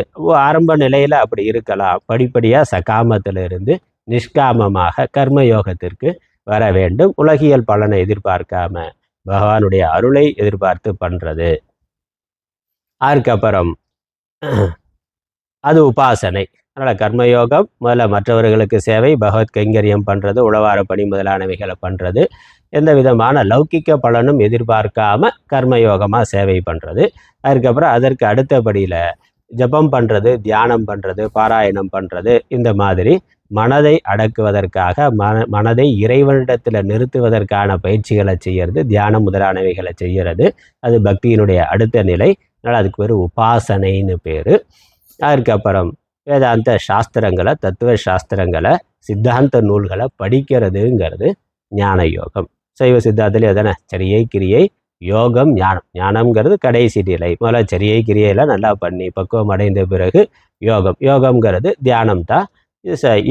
ஆரம்ப நிலையில் அப்படி இருக்கலாம். படிப்படியாக சகாமத்திலிருந்து நிஷ்காமமாக கர்மயோகத்திற்கு வர வேண்டும். உலகியல் பலனை எதிர்பார்க்காம பகவானுடைய அருளை எதிர்பார்த்து பண்ணுறது. அதுக்கப்புறம் அது உபாசனை. அதனால் கர்மயோகம் முதல்ல மற்றவர்களுக்கு சேவை, பகவத் கைங்கரியம் பண்ணுறது, உழவார பணி முதலானவைகளை பண்ணுறது, எந்த விதமான லௌகிக்க பலனும் எதிர்பார்க்காம கர்மயோகமாக சேவை பண்ணுறது. அதுக்கப்புறம் அதற்கு அடுத்தபடியில் ஜபம் பண்ணுறது, தியானம் பண்ணுறது, பாராயணம் பண்ணுறது, இந்த மாதிரி மனதை அடக்குவதற்காக மனதை இறைவனிடத்தில் நிறுத்துவதற்கான பயிற்சிகளை செய்கிறது, தியானம் முதலானவைகளை செய்கிறது. அது பக்தியினுடைய அடுத்த நிலை. அதனால் அதுக்கு பேர் உபாசனைன்னு பேர். அதுக்கப்புறம் வேதாந்த சாஸ்திரங்களை, தத்துவ சாஸ்திரங்களை, சித்தாந்த நூல்களை படிக்கிறதுங்கிறது ஞான யோகம். சைவ சித்தாந்தத்தில் எதனா சரியை கிரியை யோகம் ஞானம். ஞானம்ங்கிறது கடைசி நிலை. முதல்ல சரியை கிரியையெல்லாம் நல்லா பண்ணி பக்குவம் அடைந்த பிறகு யோகம். யோகம்ங்கிறது தியானம் தான்.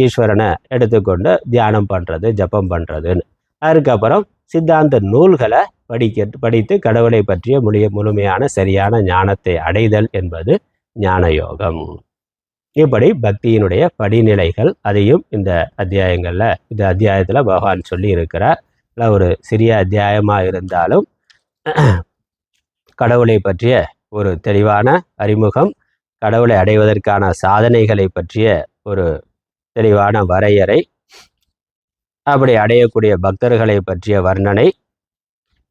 ஈஸ்வரனை எடுத்துக்கொண்டு தியானம் பண்ணுறது, ஜபம் பண்ணுறதுன்னு. அதுக்கப்புறம் சித்தாந்த நூல்களை படித்து கடவுளை பற்றிய முழுமையான சரியான ஞானத்தை அடைதல் என்பது ஞான யோகம். இப்படி பக்தியினுடைய படிநிலைகள், அதையும் இந்த அத்தியாயத்தில் பகவான் சொல்லி இருக்கிறார். ஒரு சிறிய அத்தியாயமாக இருந்தாலும் கடவுளை பற்றிய ஒரு தெளிவான அறிமுகம், கடவுளை அடைவதற்கான சாதனைகளை பற்றிய ஒரு தெளிவான வரையறை, அப்படி அடையக்கூடிய பக்தர்களை பற்றிய வர்ணனை,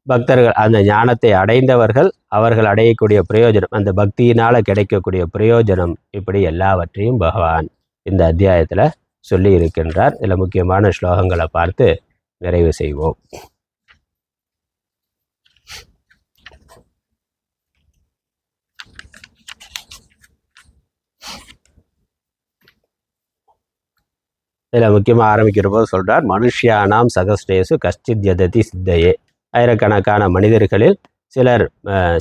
பக்தர்கள் அந்த ஞானத்தை அடைந்தவர்கள் அவர்கள் அடையக்கூடிய பிரயோஜனம், அந்த பக்தியினால் கிடைக்கக்கூடிய பிரயோஜனம், இப்படி எல்லாவற்றையும் பகவான் இந்த அத்தியாயத்தில் சொல்லி இருக்கின்றார். இதில் முக்கியமான ஸ்லோகங்களை பார்த்து நிறைவு செய்வோம். இதில் முக்கியமாக ஆரம்பிக்கிற போது சொல்கிறார், மனுஷியானாம் சகஸ்ரேசு கஷ்டித் யததி சித்தையே. ஆயிரக்கணக்கான மனிதர்களில்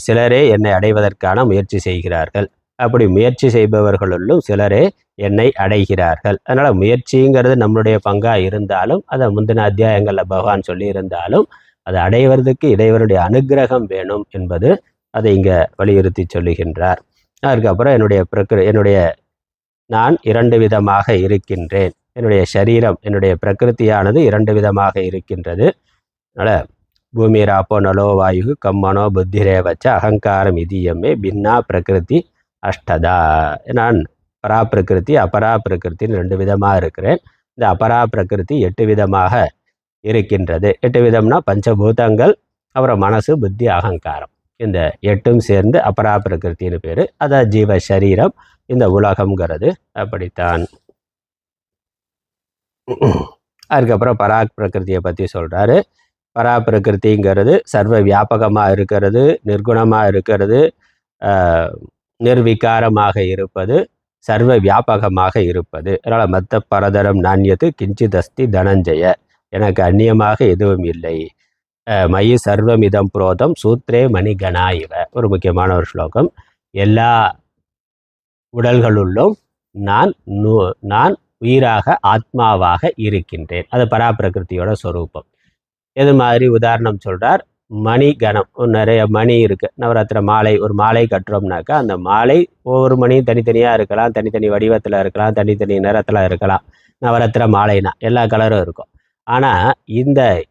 சிலரே என்னை அடைவதற்கான முயற்சி செய்கிறார்கள். அப்படி முயற்சி செய்பவர்களுள்ளும் சிலரே என்னை அடைகிறார்கள். அதனால் முயற்சிங்கிறது நம்மளுடைய பங்காக இருந்தாலும், அதை முந்தின அத்தியாயங்களில் பகவான் சொல்லியிருந்தாலும், அதை அடைவதற்கு இறைவனுடைய அனுக்கிரகம் வேணும் என்பது அதை இங்கே வலியுறுத்தி சொல்லுகின்றார். அதுக்கப்புறம் என்னுடைய நான் 2 விதமாக இருக்கின்றேன். என்னுடைய சரீரம், என்னுடைய பிரகிருத்தியானது 2 விதமாக இருக்கின்றது. அதனால் பூமிராப்போ நலோ வாயு கம்மனோ புத்திரேவச்ச அகங்காரம் இதீயமே பின்னா பிரகிருதி அஷ்டதா. நான் பரா பிரகிருதி அபரா பிரகிருத்தின்னு 2 விதமாக இருக்கிறேன். இந்த அபரா பிரகிருதி 8 விதமாக இருக்கின்றது. 8 விதம்னா பஞ்சபூதங்கள், அப்புறம் மனசு, புத்தி, அகங்காரம், இந்த 8ம் சேர்ந்து அபரா பிரகிருத்தின்னு பேர். அதான் ஜீவ சரீரம், இந்த உலகம்ங்கிறது அப்படித்தான். அதுக்கப்புறம் பராக் பிரகிருதியை பற்றி சொல்கிறாரு. பரா பிரகிருதிங்கிறது சர்வ வியாபகமாக இருக்கிறது, நிர்குணமாக இருக்கிறது, நிர்விகாரமாக இருப்பது, சர்வ வியாபகமாக இருப்பது. அதனால் மத்த பரதரம் நாண்யது கிஞ்சித் அஸ்தி தனஞ்சய, எனக்கு அந்நியமாக எதுவும் இல்லை. மயி சர்வமிதம் புரோதம் சூத்ரே மணிகணா இவ, ஒரு முக்கியமான ஒரு ஸ்லோகம். எல்லா உடல்களுள்ளும் நான் நான் உயிராக ஆத்மாவாக இருக்கின்றேன். அது பராபிரகிருத்தியோட ஸ்வரூபம். எது மாதிரி உதாரணம் சொல்கிறார். மணி கணம், நிறைய மணி இருக்குது. நவராத்திரி மாலை, ஒரு மாலை கட்டுறோம்னாக்கா அந்த மாலை ஒவ்வொரு மணியும் தனித்தனியாக இருக்கலாம், தனித்தனி வடிவத்தில் இருக்கலாம், தனித்தனி நிறத்தில் இருக்கலாம். நவராத்திரி மாலைனா எல்லா கலரும் இருக்கும். ஆனால்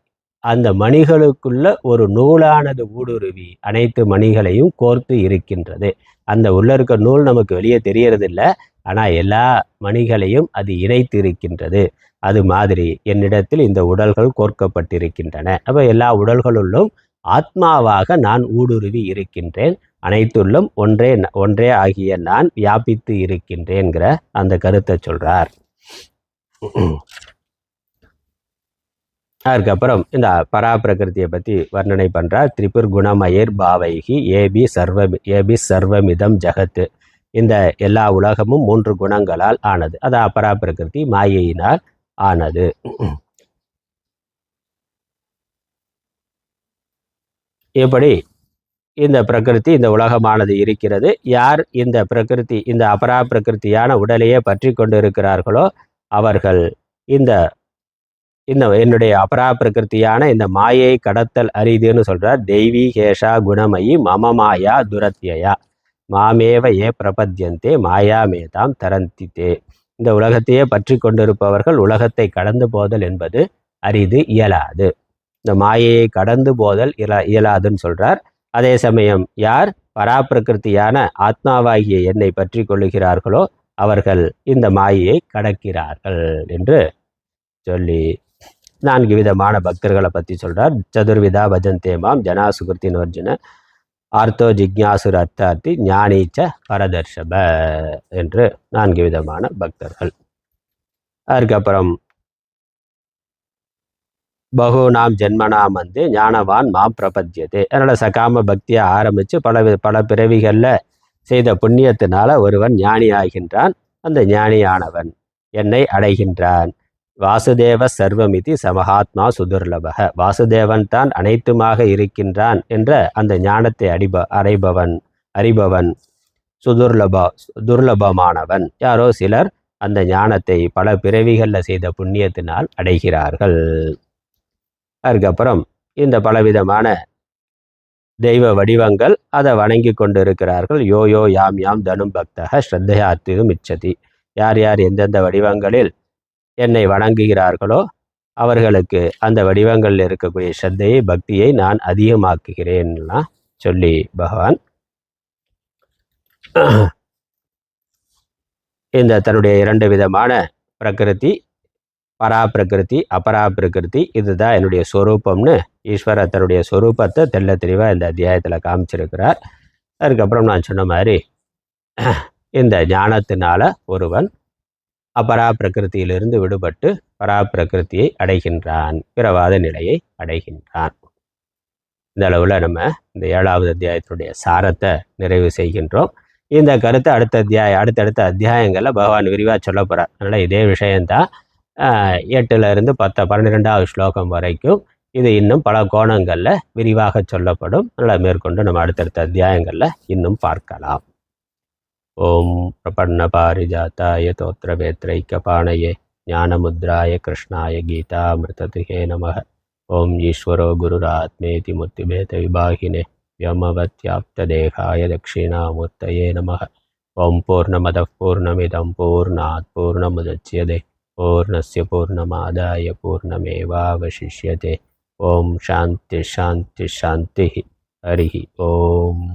அந்த மணிகளுக்குள்ள ஒரு நூலானது ஊடுருவி அனைத்து மணிகளையும் கோர்த்து இருக்கின்றது. அந்த உள்ள இருக்க நூல் நமக்கு வெளியே தெரியறதில்லை, ஆனால் எல்லா மணிகளையும் அது இணைத்து இருக்கின்றது. அது மாதிரி என்னிடத்தில் இந்த உடல்கள் கோர்க்கப்பட்டிருக்கின்றன. அப்போ எல்லா உடல்களுள்ளும் ஆத்மாவாக நான் ஊடுருவி இருக்கின்றேன். அனைத்துள்ளும் ஒன்றே ஆகிய நான் வியாபித்து இருக்கின்றேங்கிற அந்த கருத்தை சொல்றார். அதுக்கப்புறம் இந்த பராபிரகிருத்தியை பற்றி வர்ணனை பண்ணுறார். திரிபுர் குணமயர் பாவைகி ஏபி சர்வமிதம் ஜகத்து, இந்த எல்லா உலகமும் 3 குணங்களால் ஆனது. அது அபராபிரகிருதி மாயையினால் ஆனது. எப்படி இந்த பிரகிருதி, இந்த உலகமானது இருக்கிறது. யார் இந்த பிரகிருதி, இந்த அபரா பிரகிருத்தியான உடலையே பற்றி கொண்டு இருக்கிறார்களோ அவர்கள் இந்த என்னுடைய அபரா பிரகிருத்தியான இந்த மாயை கடத்தல் அரிதுன்னு சொல்றார். தெய்வீ கேஷா குணமயி மம மாயா துரத்தியா மாமேவ ஏ பிரபத்யந்தே மாயா மேதாம் தரந்தித்தே. இந்த உலகத்தையே பற்றி கொண்டிருப்பவர்கள் உலகத்தை கடந்து போதல் என்பது அரிது, இயலாது. இந்த மாயையை கடந்து போதல் இயலாதுன்னு சொல்றார். அதே சமயம் யார் பராப்பிரகிருத்தியான ஆத்மாவாகிய என்னை பற்றி கொள்ளுகிறார்களோ அவர்கள் இந்த மாயையை கடக்கிறார்கள் என்று சொல்லி 4 விதமான பக்தர்களை பற்றி சொல்றார். சதுர்விதா பஜந்தேமாம் ஜனா சுகிருத்தின் அர்ஜுன ஆர்த்தோ ஜிக்ஞாசுர் அர்த்தார்த்தி ஞானீச்ச பரதர்ஷப என்று 4 விதமான பக்தர்கள். அதுக்கப்புறம் பகுநாம் ஜென்மனாம் வந்து ஞானவான் மாம் பிரபத்தியதே. அதனால் சகாம பக்தியை ஆரம்பித்து பல பிறவிகளில் செய்த புண்ணியத்தினால ஒருவன் ஞானி ஆகின்றான். அந்த ஞானியானவன் என்னை அடைகின்றான். வாசுதேவ சர்வமிதி சமஹாத்மா சுதுர்லபக, வாசுதேவன் தான் அனைத்துமாக இருக்கின்றான் என்ற அந்த ஞானத்தை அறிபவன் துர்லபமானவன். யாரோ சிலர் அந்த ஞானத்தை பல பிறவிகளில் செய்த புண்ணியத்தினால் அடைகிறார்கள். அதுக்கப்புறம் இந்த பலவிதமான தெய்வ வடிவங்கள் அதை வணங்கி கொண்டு இருக்கிறார்கள். யோ யோ யாம் யாம் தனும் பக்தக ஸ்ரத்தையாத்திரும் இச்சதி, யார் யார் எந்தெந்த வடிவங்களில் என்னை வணங்குகிறார்களோ அவர்களுக்கு அந்த வடிவங்களில் இருக்கக்கூடிய ஸ்ரத்தையை, பக்தியை நான் அதிகமாக்குகிறேன்லாம் சொல்லி பகவான் இந்த தன்னுடைய 2 விதமான பிரகிருதி, பராபிரகிருதி அபராபிரகிருதி, இதுதான் என்னுடைய ஸ்வரூபம்னு ஈஸ்வரர் தன்னுடைய ஸ்வரூபத்தை தெள்ள தெளிவாக இந்த அத்தியாயத்தில் காமிச்சிருக்கிறார். அதுக்கப்புறம் நான் சொன்ன மாதிரி இந்த ஞானத்தினால ஒருவன் அபராபிரகிருத்தியிலிருந்து விடுபட்டு பராபிரகிருத்தியை அடைகின்றான், பிறவாத நிலையை அடைகின்றான். இந்த அளவில் நம்ம இந்த 7வது அத்தியாயத்தினுடைய சாரத்தை நிறைவு செய்கின்றோம். இந்த கருத்தை அடுத்தடுத்த அத்தியாயங்களில் பகவான் விரிவாக சொல்ல போகிறார். அதனால் இதே விஷயந்தான் 8லிருந்து 12வது ஸ்லோகம் வரைக்கும் இது இன்னும் பல கோணங்களில் விரிவாக சொல்லப்படும். அதனால் மேற்கொண்டு நம்ம அடுத்தடுத்த அத்தியாயங்களில் இன்னும் பார்க்கலாம். ஓம் பிரபன்ன பாரிஜாத்தாய தோத்திரவேத்ரைக்கபாணயே ஞானமுத்ராய கிருஷ்ணாய கீதாமிருததுகே நமः. ஓம் ஈஸ்வரோ குருராத்மேதி முத்திபேத விபாகினே வ்யமவத்யாப்ததேகாய தட்சிணாமூர்த்தயே நமः. ஓம் பூர்ணமதः பூர்ணமிதம் பூர்ணாத் பூர்ணமுதச்யதே பூர்ணஸ்ய பூர்ணமாதாய பூர்ணமேவாவசிஷ்யதே. ஓம் சாந்தி சாந்தி சாந்தி. ஹரி ஓம்.